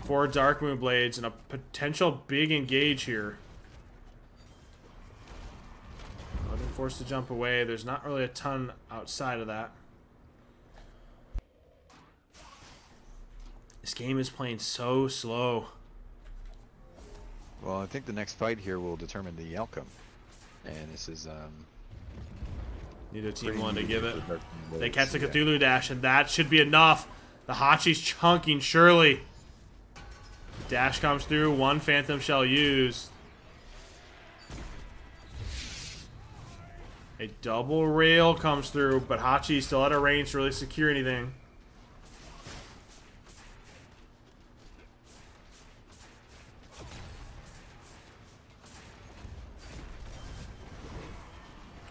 for Darkmoon Blades and a potential big engage here. Odin forced to jump away. There's not really a ton outside of that. This game is playing so slow. Well, I think the next fight here will determine the outcome. And this is Need a team one to give it. They catch the Cthulhu dash, and that should be enough. The Hachi's chunking, surely. Dash comes through, one Phantom Shell used. A double rail comes through, but Hachi still out of range to really secure anything.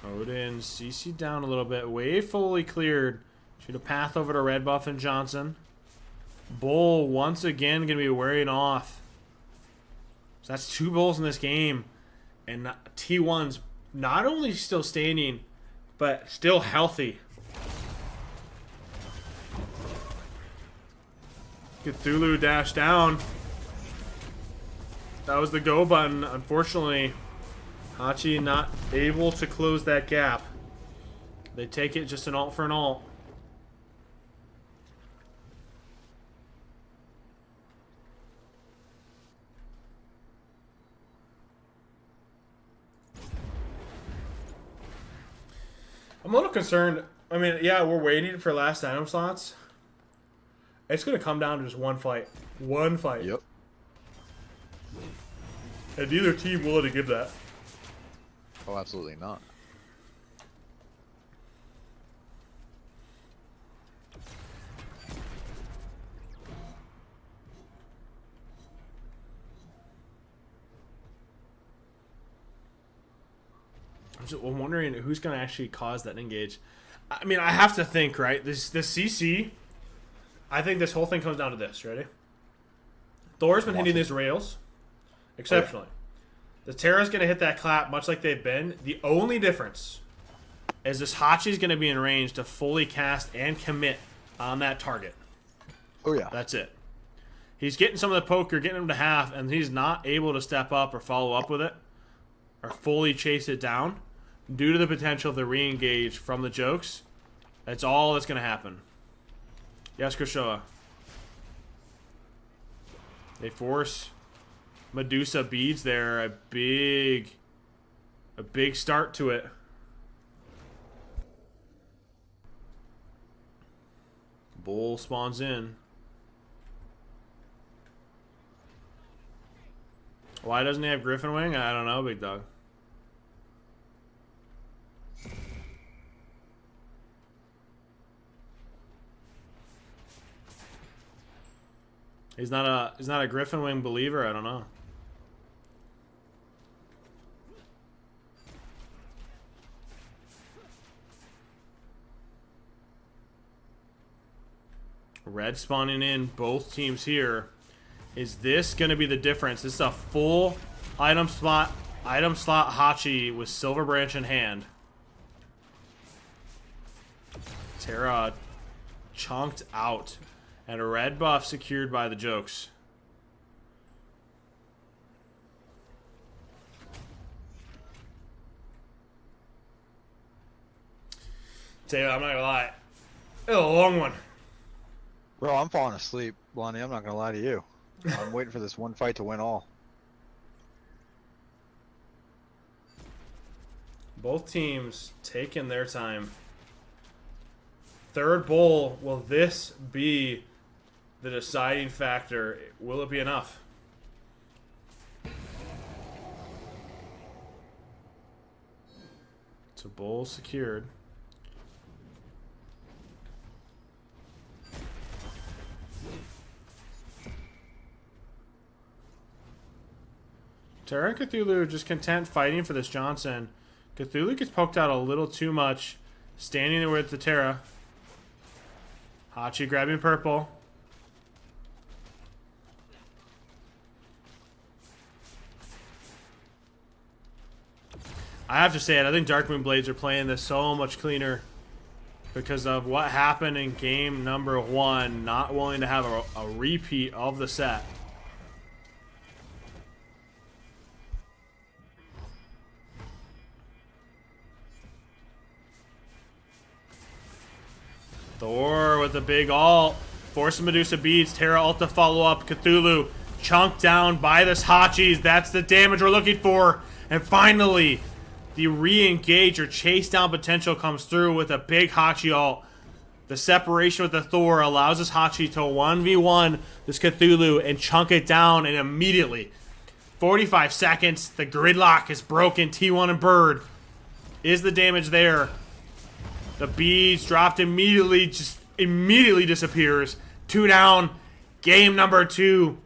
Odin CC down a little bit. Wave fully cleared. Shoot a path over to Red Buff and Johnson. Bull once again going to be wearing off. So that's 2 bulls in this game. And T1's not only still standing, but still healthy. Cthulhu dash down. That was the go button. Unfortunately, Hachi not able to close that gap. They take it just an ult for an ult. I'm a little concerned. I mean, yeah, we're waiting for last item slots. It's going to come down to just one fight. One fight. Yep. And neither team willing to give that. Oh, absolutely not. I'm wondering who's going to actually cause that engage. I mean, I have to think, right? This CC, I think this whole thing comes down to this. Ready? Thor's been hitting these rails exceptionally. The Terra's going to hit that clap much like they've been. The only difference is this Hachi's going to be in range to fully cast and commit on that target. Oh, yeah. That's it. He's getting some of the poker, getting him to half, and he's not able to step up or follow up with it or fully chase it down due to the potential of the re-engage from the jokes. That's all that's going to happen. Yes, Krishoa. They force Medusa beads there. A big start to it. Bull spawns in. Why doesn't he have Griffin Wing? I don't know, big dog. He's not a Griffin Wing believer, I don't know. Red spawning in, both teams here. Is this going to be the difference? This is a full item slot Hachi with Silver Branch in hand. Terra chunked out. And a red buff secured by the jokes. Tell you what, I'm not going to lie. It's a long one. Bro, I'm falling asleep, Blondie. I'm not going to lie to you. I'm waiting for this one fight to win all. Both teams taking their time. Third bowl, will this be the deciding factor? Will it be enough? So bowl secured. Terra and Cthulhu are just content fighting for this Johnson. Cthulhu gets poked out a little too much. Standing there with the Terra. Hachi grabbing purple. I have to say it, I think Darkmoon Blades are playing this so much cleaner because of what happened in game number 1, not willing to have a repeat of the set. Thor with the big ult. Force Medusa beads. Terra ult to follow up. Cthulhu chunked down by this Hachis. That's the damage we're looking for. And finally, the re-engage or chase down potential comes through with a big Hachi ult. The separation with the Thor allows this Hachi to 1v1 this Cthulhu and chunk it down, and immediately, 45 seconds, the gridlock is broken. T1 and Bird. Is the damage there? The beads dropped immediately, just immediately disappears. 2 down. Game number 2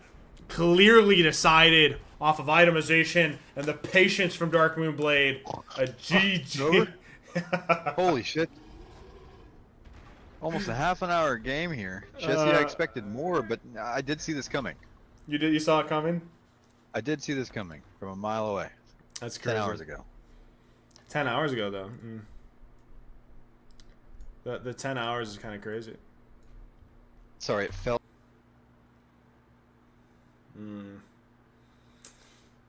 clearly decided off of itemization and the patience from Darkmoon Blade. A GG. Holy shit. Almost a half an hour game here. Jesse, I expected more, but I did see this coming. You did? You saw it coming? I did see this coming from a mile away. That's crazy. 10 hours ago. 10 hours ago, though. The 10 hours is kind of crazy. Sorry, it fell.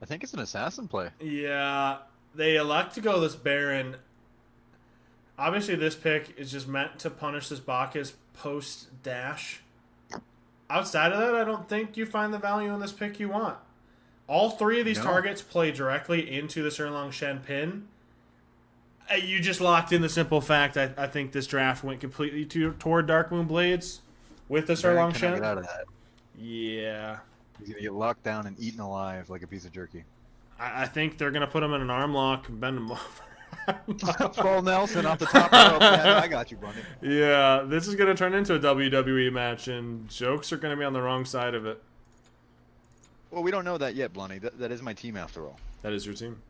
I think it's an assassin play. Yeah, they elect to go this Baron. Obviously, this pick is just meant to punish this Bacchus post-dash. Outside of that, I don't think you find the value in this pick you want. All 3 of these targets play directly into the Sirlong Shen pin. You just locked in the simple fact I think this draft went completely toward Darkmoon Blades with the Sirlong Shen. Get out of that. Yeah. He's going to get locked down and eaten alive like a piece of jerky. I think they're going to put him in an arm lock and bend him over. Paul Nelson off the top rope. Yeah, I got you, buddy. Yeah, this is going to turn into a WWE match, and jokes are going to be on the wrong side of it. Well, we don't know that yet, Blondie. That is my team after all. That is your team.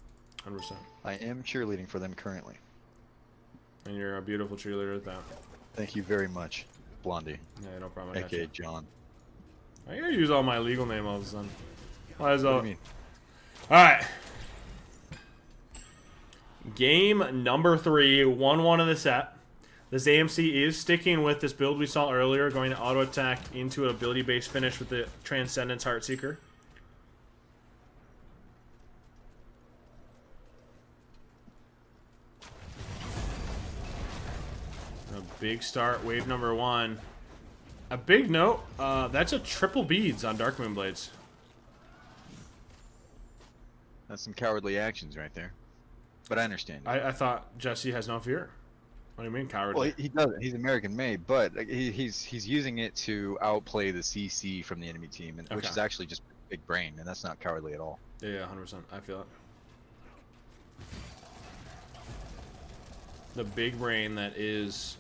100%. I am cheerleading for them currently. And you're a beautiful cheerleader at that. Thank you very much, Blondie. Yeah, no problem. A.K.A. John. I gotta use all my legal name all of a sudden. Why is What all... do you mean? Alright. Game number 3, 1-1 in the set. This AMC is sticking with this build we saw earlier, going to auto attack into an ability-based finish with the Transcendence Heartseeker. A big start, wave number 1. A big note, that's a triple beads on Darkmoon Blades. That's some cowardly actions right there. But I understand. I thought Jesse has no fear. What do you mean cowardly? Well, he doesn't. He's American made, but like, he's using it to outplay the CC from the enemy team, and, which is actually just big brain, and that's not cowardly at all. Yeah, 100%. I feel it. The big brain that is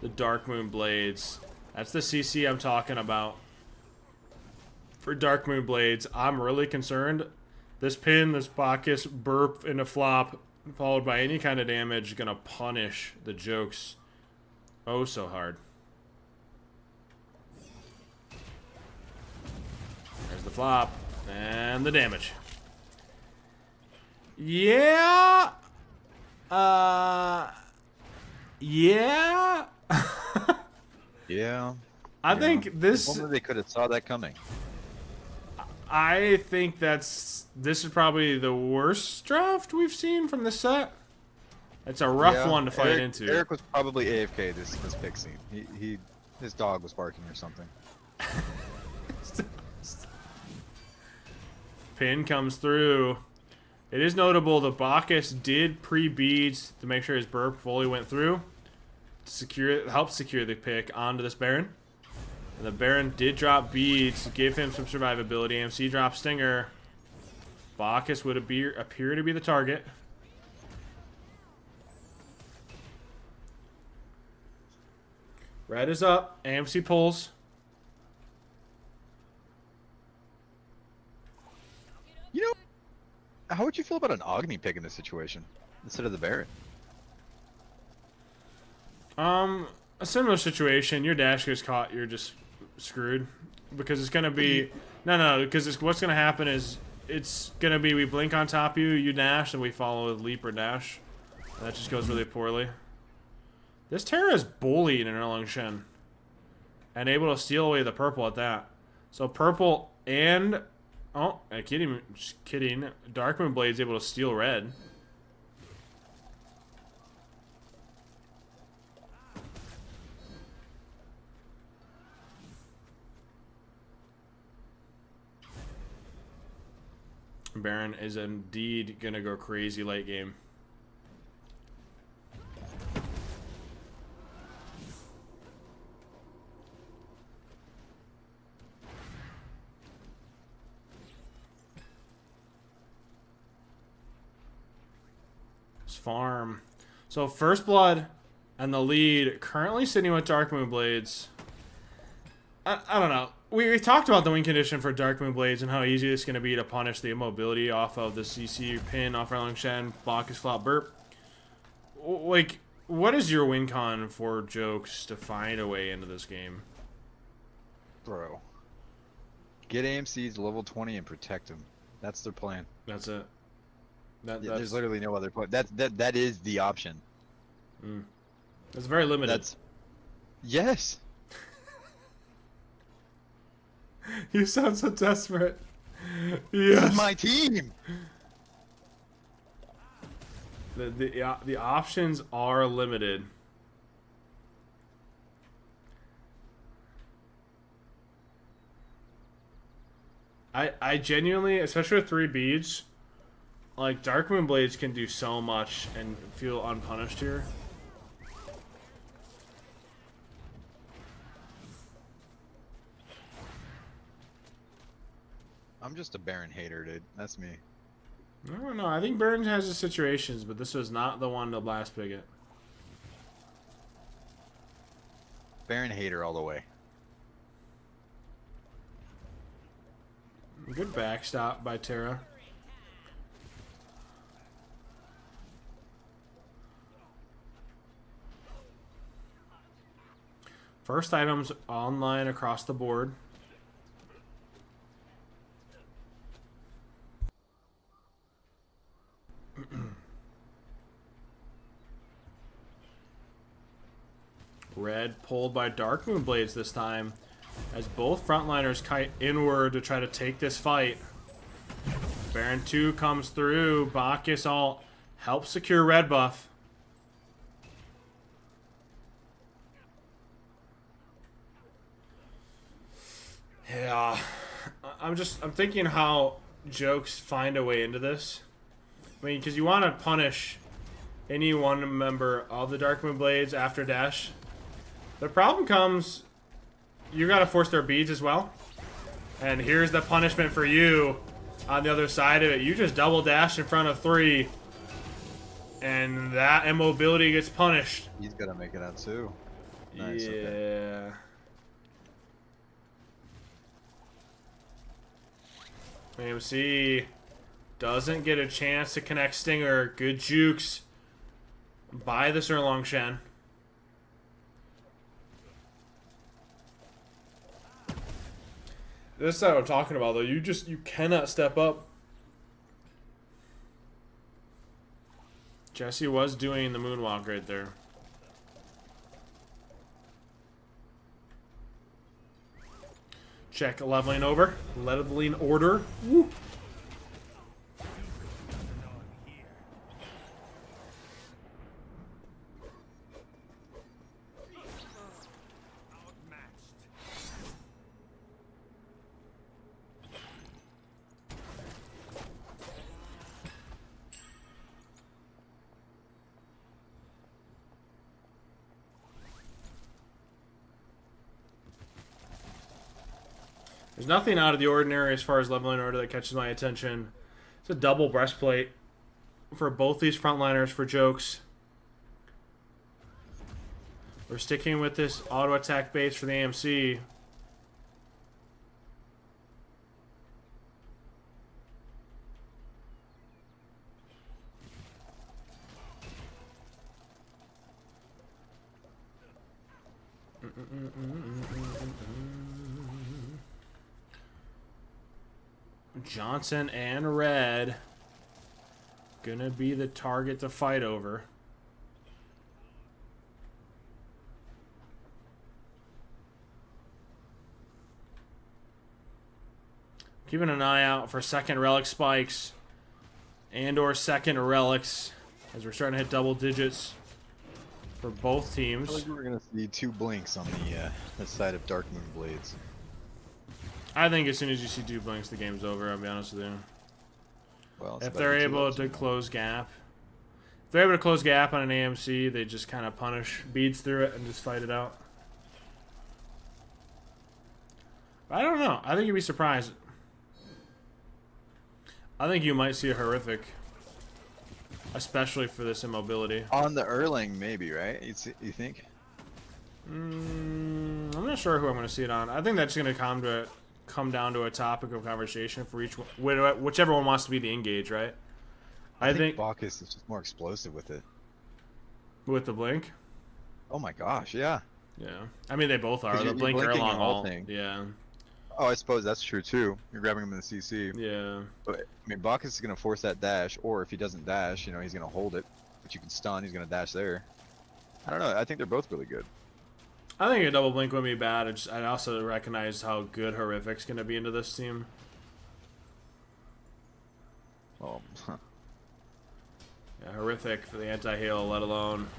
the Darkmoon Blades. That's the CC I'm talking about. For Darkmoon Blades, I'm really concerned. This pin, this Bacchus burp in a flop, followed by any kind of damage, gonna punish the Joust oh so hard. There's the flop and the damage. Yeah. Yeah. Yeah. I think this. If only they could have saw that coming. I think this is probably the worst draft we've seen from this set. It's a rough one to fight into. Eric was probably AFK this pick scene. His dog was barking or something. Pin comes through. It is notable the Bacchus did pre-beads to make sure his burp fully went through. Help secure the pick onto this Baron. And the Baron did drop beads to give him some survivability. AMC dropped Stinger. Bacchus would appear to be the target. Red is up. AMC pulls. You know, how would you feel about an Agni pick in this situation instead of the Baron? A similar situation. Your dash gets caught, you're just screwed. Because it's gonna be... No, because what's gonna happen is... It's gonna be we blink on top of you, you dash, and we follow with leap or dash. And that just goes really poorly. This Terra is bullying in Erlang Shen. And able to steal away the purple at that. So purple and... Oh, just kidding. Darkmoon Blade's able to steal red. Baron is indeed gonna go crazy late game. Farm. So first blood and the lead currently sitting with Darkmoon Blades. I don't know. We talked about the win condition for Darkmoon Blades and how easy it's going to be to punish the immobility off of the CC pin off Erlang Shen, Bacchus flop burp. Like, what is your win con for Jokes to find a way into this game? Bro. Get AMC's level 20 and protect him. That's their plan. That's it. There's literally no other point. That is the option. It's very limited. Yes. You sound so desperate. Yes. This is my team. The options are limited. I genuinely, especially with 3 beads, like, Darkmoon Blades can do so much and feel unpunished here. I'm just a Baron hater, dude. That's me. I don't know. I think Baron has his situations, but this was not the one to blast Pigot. Baron hater all the way. Good backstop by Terra. First items online across the board. Red pulled by Darkmoon Blades this time, as both frontliners kite inward to try to take this fight. Baron 2 comes through. Bacchus all helps secure red buff. Yeah, I'm thinking how jokes find a way into this. I mean, because you want to punish any one member of the Darkmoon Blades after dash. The problem comes, you got to force their beads as well. And here's the punishment for you on the other side of it. You just double dash in front of 3. And that immobility gets punished. He's got to make it out too. Nice, Yeah. okay. AMC doesn't get a chance to connect Stinger. Good jukes by the Sirlong Shen. This is what I'm talking about, though. You cannot step up. Jesse was doing the moonwalk right there. Check leveling over. Leveling order. Woo. There's nothing out of the ordinary as far as leveling order that catches my attention. It's a double breastplate for both these frontliners for jokes. We're sticking with this auto attack base for the AMC. Johnson and Red gonna be the target to fight over. Keeping an eye out for second relic spikes and or second relics as we're starting to hit double digits for both teams. I think we're gonna see 2 blinks on the side of Darkmoon Blades. I think as soon as you see 2 blinks, the game's over, I'll be honest with you. Well, If they're able to close gap. If they're able to close gap on an AMC, they just kind of punish, beads through it, and just fight it out. I don't know. I think you'd be surprised. I think you might see a horrific. Especially for this immobility. On the Erlang, maybe, right? You think? I'm not sure who I'm going to see it on. I think that's going to come down to a topic of conversation for each whichever one wants to be the engage, right? I think Bacchus is just more explosive with it. With the blink. Oh my gosh, yeah. Yeah, I mean they both are. The you're blink or blinking long and haul. ulting. Yeah. Oh, I suppose that's true too. You're grabbing him in the CC. Yeah. But I mean, Bacchus is gonna force that dash, or if he doesn't dash, you know, he's gonna hold it. But you can stun. He's gonna dash there. I don't know. I think they're both really good. I think a double blink wouldn't be bad. I also recognize how good Horrific's going to be into this team. Oh. Yeah, Horrific for the anti-heal, let alone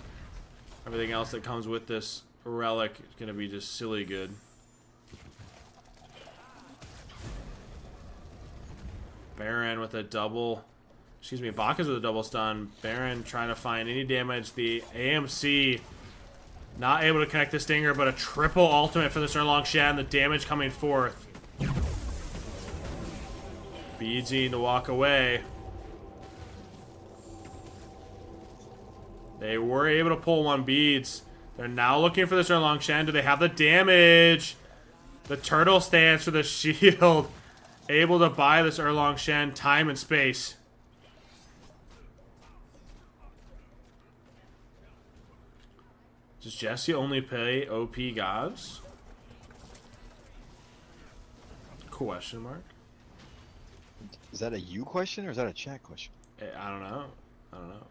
everything else that comes with this relic is going to be just silly good. Baron with a double... Excuse me, Bacchus with a double stun. Baron trying to find any damage. The AMC... Not able to connect the Stinger, but a triple ultimate for the Sirlong Shen. The damage coming forth. BG to walk away. They were able to pull 1 beads. They're now looking for the Sirlong Shen. Do they have the damage? The turtle stance for the shield. Able to buy this Sirlong Shen time and space. Does Jesse only play OP gods? Question mark. Is that a you question or is that a chat question? I don't know. I don't know.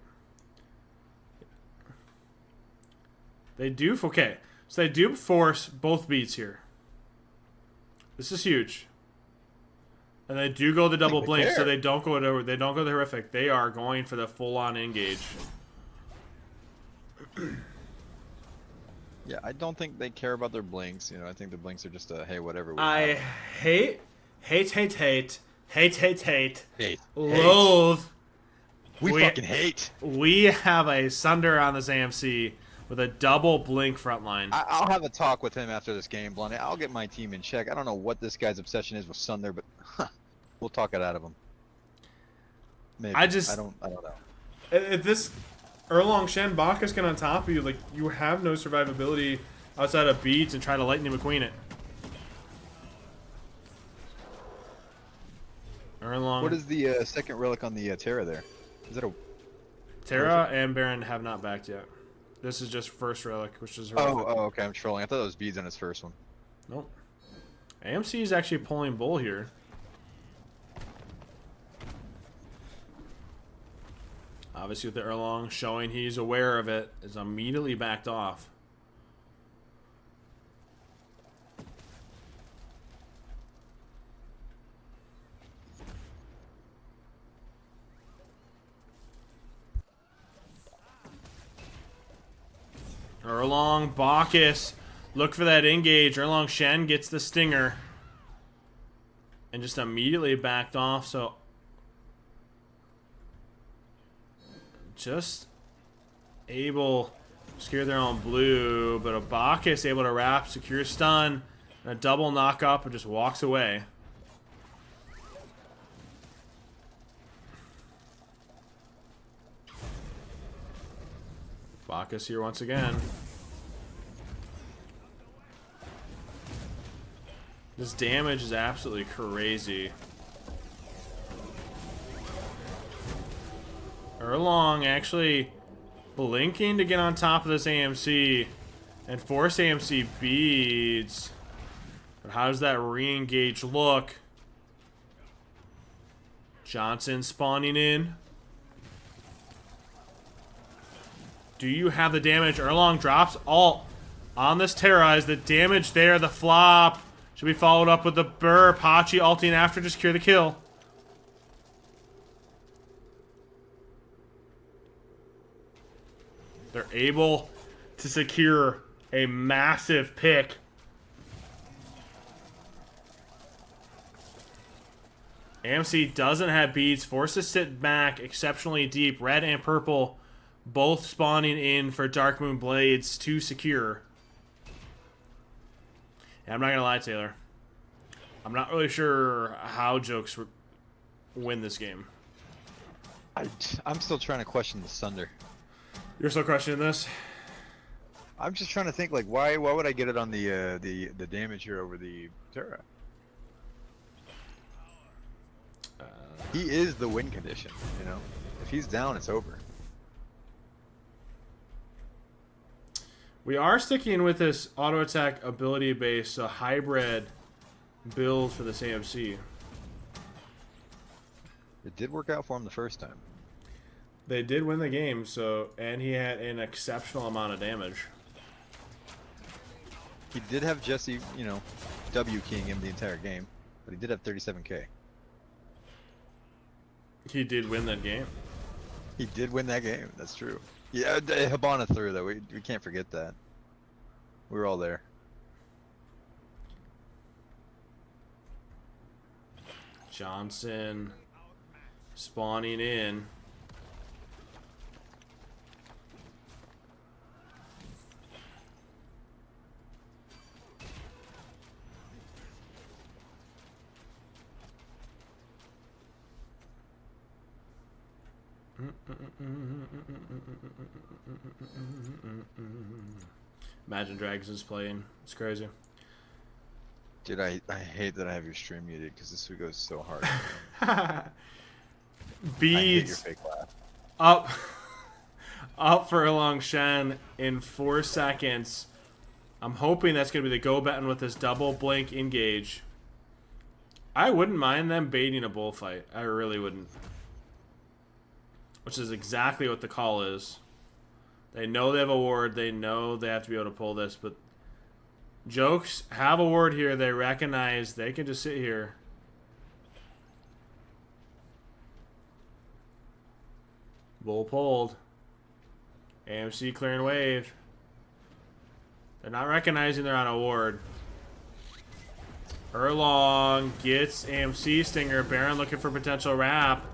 They do. Okay. So they do force both beats here. This is huge. And they do go the double blink, so they don't go the horrific. They are going for the full-on engage. Yeah, I don't think they care about their blinks. You know, I think the blinks are just a hey, whatever. I hate, loathe. loathe. We fucking hate. We have a Sunder on this AMC with a double blink front line. I'll have a talk with him after this game, Blondie. I'll get my team in check. I don't know what this guy's obsession is with Sunder, but we'll talk it out of him. Maybe. I don't know. If this Erlong Shen Bacchus get on top of you, like, you have no survivability outside of beads and try to Lightning McQueen it. Erlong. What is the second relic on the Terra there? Is that a... Terra and Baron have not backed yet. This is just first relic, which is horrific. Oh, okay, I'm trolling. I thought it was beads on his first one. Nope. AMC is actually pulling bull here. Obviously with the Erlong showing he's aware of it, is immediately backed off. Erlong, Bacchus, look for that engage. Erlong Shen gets the stinger. And just immediately backed off, so... just able to secure their own blue, but a Bacchus able to wrap, secure stun, and a double knock up, and just walks away. Bacchus here once again. This damage is absolutely crazy. Erlong actually blinking to get on top of this AMC and force AMC beads. But how does that re-engage look? Johnson spawning in. Do you have the damage? Erlong drops alt on this Terrorize. The damage there, the flop, should be followed up with the burr. Pachi ulting after to secure the kill. They're able to secure a massive pick. AMC doesn't have beads, forced to sit back exceptionally deep. Red and purple both spawning in for Darkmoon Blades to secure. And I'm not going to lie, Taylor. I'm not really sure how Jokes win this game. I'm still trying to question the Sunder. You're still questioning this? I'm just trying to think, like, why would I get it on the damage here over the Terra? He is the win condition, you know? If he's down, it's over. We are sticking with this auto attack ability based hybrid build for this AMC. It did work out for him the first time. They did win the game, so, and he had an exceptional amount of damage. He did have Jesse, you know, W-keying him the entire game, but he did have 37k. He did win that game. He did win that game, that's true. Yeah, Hibana threw, though. We can't forget that. We were all there. Johnson spawning in. Imagine Dragons is playing. It's crazy. Dude, I hate that I have your stream muted because this goes so hard. Beads I hate your fake laugh. up for Erlong Shen in 4 seconds. I'm hoping that's going to be the go button with this double blink engage. I wouldn't mind them baiting a bullfight. I really wouldn't. Which is exactly what the call is. They know they have a ward. They know they have to be able to pull this, but Jokes have a word here. They recognize they can just sit here. Bull pulled. AMC clearing wave. They're not recognizing they're on a ward. Erlong gets AMC Stinger. Baron looking for potential wrap.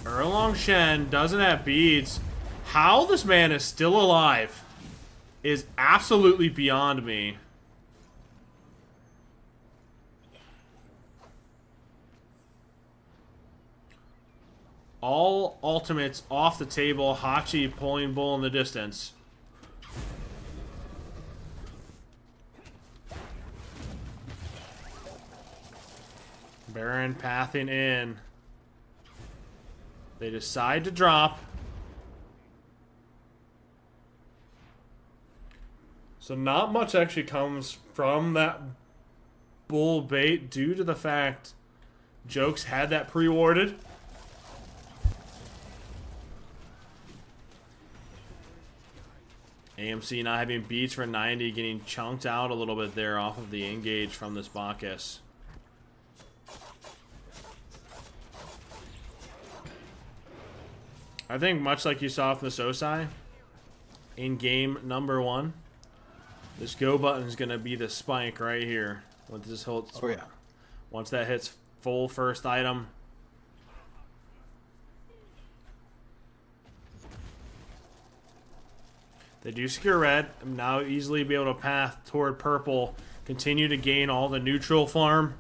Erlong Shen doesn't have beads. How this man is still alive is absolutely beyond me. All ultimates off the table. Hachi pulling bull in the distance. Baron pathing in. They decide to drop. So not much actually comes from that bull bait due to the fact Jokes had that pre-warded. AMC not having beats for 90, getting chunked out a little bit there off of the engage from this Bacchus. I think much like you saw from the Sosai, in game number 1, this go button is going to be the spike right here. Once this holds, oh yeah. Once that hits full first item. They do secure red. Now easily be able to path toward purple. Continue to gain all the neutral farm.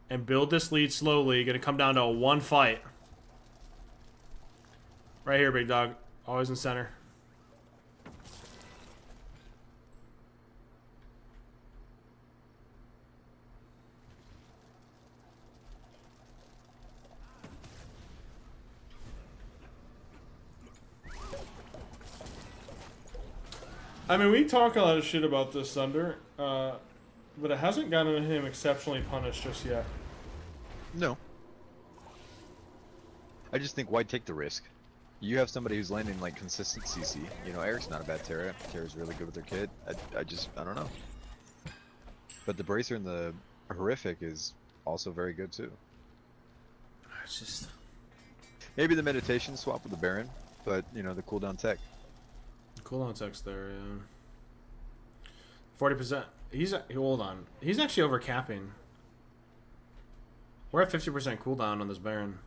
And build this lead slowly. Going to come down to a 1 fight. Right here, big dog. Always in center. I mean, we talk a lot of shit about this Thunder, but it hasn't gotten him exceptionally punished just yet. No. I just think, why take the risk? You have somebody who's landing like consistent CC. You know, Eric's not a bad Terra. Terra's really good with her kid. I don't know. But the Bracer and the Horrific is also very good too. It's just... Maybe the meditation swap with the Baron, but you know, the cooldown tech. Cooldown tech's there, yeah. 40%. Hold on. He's actually overcapping. We're at 50% cooldown on this Baron.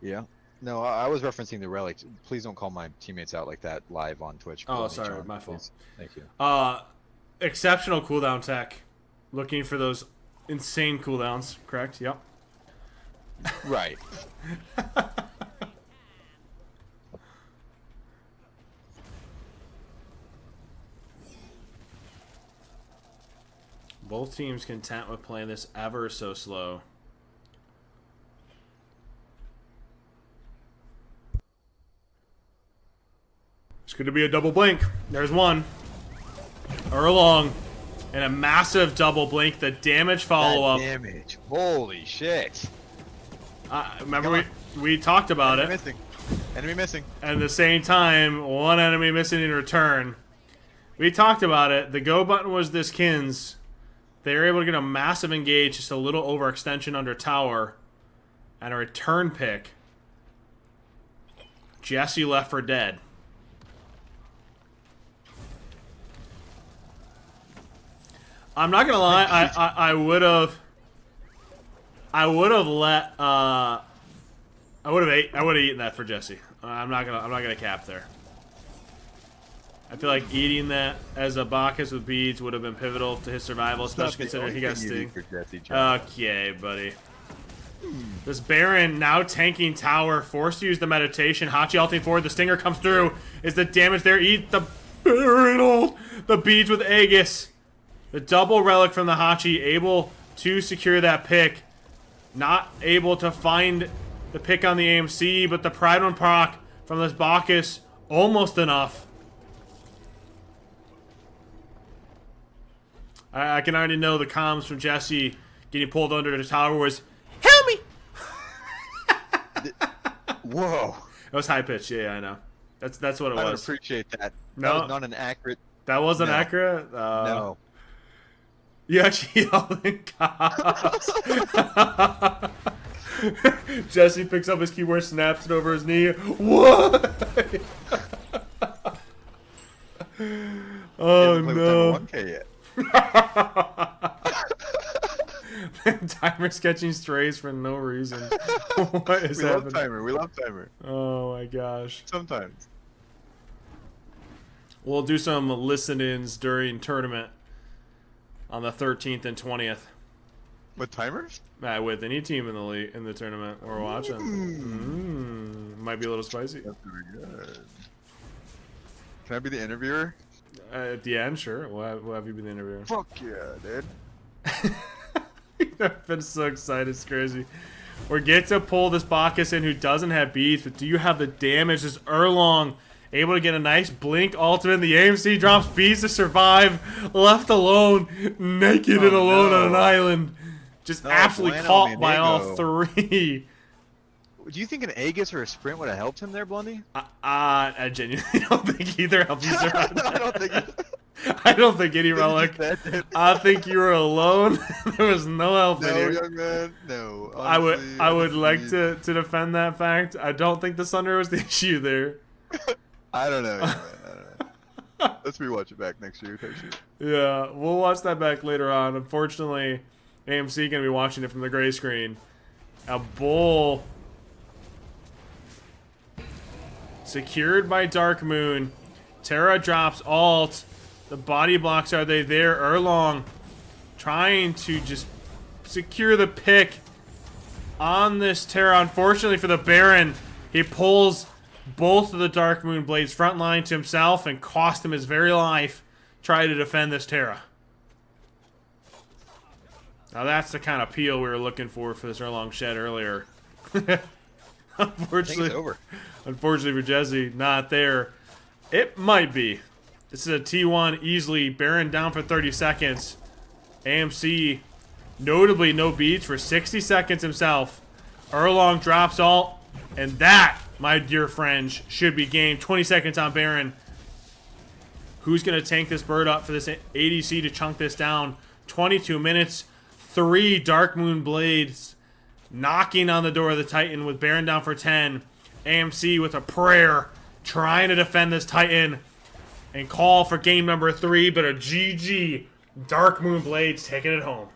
Yeah. No, I was referencing the relics. Please don't call my teammates out like that live on Twitch. Oh, sorry, my fault. Thank you. Exceptional cooldown tech. Looking for those insane cooldowns, correct? Yep. Right. Both teams content with playing this ever so slow. It's going to be a double blink. There's one. Erlong. And a massive double blink. The damage follow-up. Damage. Holy shit. Remember we talked about Enemy it. Missing. Enemy missing. At the same time, one enemy missing in return. We talked about it. The go button was this Kins. They were able to get a massive engage, just a little overextension under tower. And a return pick. Jesse left for dead. I'm not gonna lie, I would have let I would have eaten that for Jesse. I'm not gonna cap there. I feel like eating that as a Bacchus with beads would have been pivotal to his survival, especially considering he got Sting. Okay, buddy. This Baron now tanking tower, forced to use the meditation. Hachi ulting forward, the Stinger comes through. Is the damage there? Eat the Baron ult. The beads with Aegis. The double relic from the Hachi, able to secure that pick. Not able to find the pick on the AMC, but the Pride 1 proc from this Bacchus, almost enough. I can already know the comms from Jesse getting pulled under the tower was, "Help me!" Whoa. It was high pitched, yeah, I know. That's what it I don't was. appreciate that. No. That was not an accurate. That wasn't No. accurate? No. You actually yelled in cops. Jesse picks up his keyboard, snaps it over his knee. What? Oh no. Timer 1K yet. Timer's catching strays for no reason. What is We happening? love Timer. We love Timer. Oh my gosh. Sometimes. We'll do some listen-ins during tournament on the 13th and 20th. With timers? With any team in the league, in the tournament we're watching. Might be a little spicy. That's very good. Can I be the interviewer? At the end, sure. We'll have you be the interviewer. Fuck yeah, dude. I've been so excited, it's crazy. We get to pull this Bacchus in who doesn't have beats, but do you have the damage? This Erlong able to get a nice blink ultimate. The AMC drops beats to survive, left alone, naked and alone on an island. Just absolutely caught by all three. Do you think an Aegis or a sprint would have helped him there, Blondie? I genuinely don't think either helped you survive. I don't think I don't think any relic. I think you were alone. There was no help in No, here. young man. No. Honestly, I would like to defend that fact. I don't think the Sunder was the issue there. I don't know. Man. I don't know. Let's rewatch it back next year. Yeah, we'll watch that back later on. Unfortunately, AMC gonna be watching it from the gray screen. A bull secured by Darkmoon. Terra drops alt. The body blocks, are they there? Erlong trying to just secure the pick on this Terra. Unfortunately for the Baron, he pulls both of the Darkmoon Blades front line to himself and cost him his very life trying to defend this Terra. Now that's the kind of peel we were looking for this Erlong shed earlier. Unfortunately for Jesse, not there. It might be. This is a T1 easily. Baron down for 30 seconds. AMC notably no beats for 60 seconds himself. Erlong drops alt. And that, my dear friends, should be game. 20 seconds on Baron. Who's going to tank this bird up for this ADC to chunk this down? 22 minutes. 3 Darkmoon Blades knocking on the door of the Titan with Baron down for 10. AMC with a prayer trying to defend this Titan and call for game number 3, but a GG. Darkmoon Blades taking it home.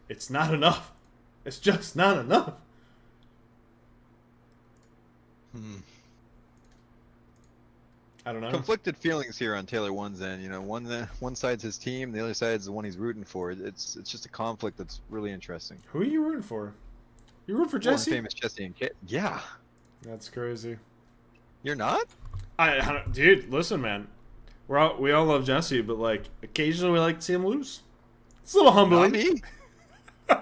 It's not enough. It's just not enough. I don't know. Conflicted feelings here on Taylor One's end. You know, one side's his team, the other side's the one he's rooting for. It's just a conflict that's really interesting. Who are you rooting for? You rooting for Jesse? Famous Jesse and Kit. Yeah. That's crazy. You're not? Dude, listen, man. We all love Jesse, but like occasionally we like to see him lose. It's a little humbling. Not me. It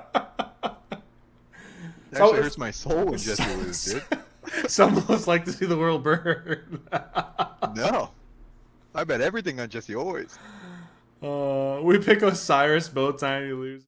actually hurts my soul when Jesse loses, dude. Some of us like to see the world burn. No. I bet everything on Jesse always. We pick Osiris both times he loses.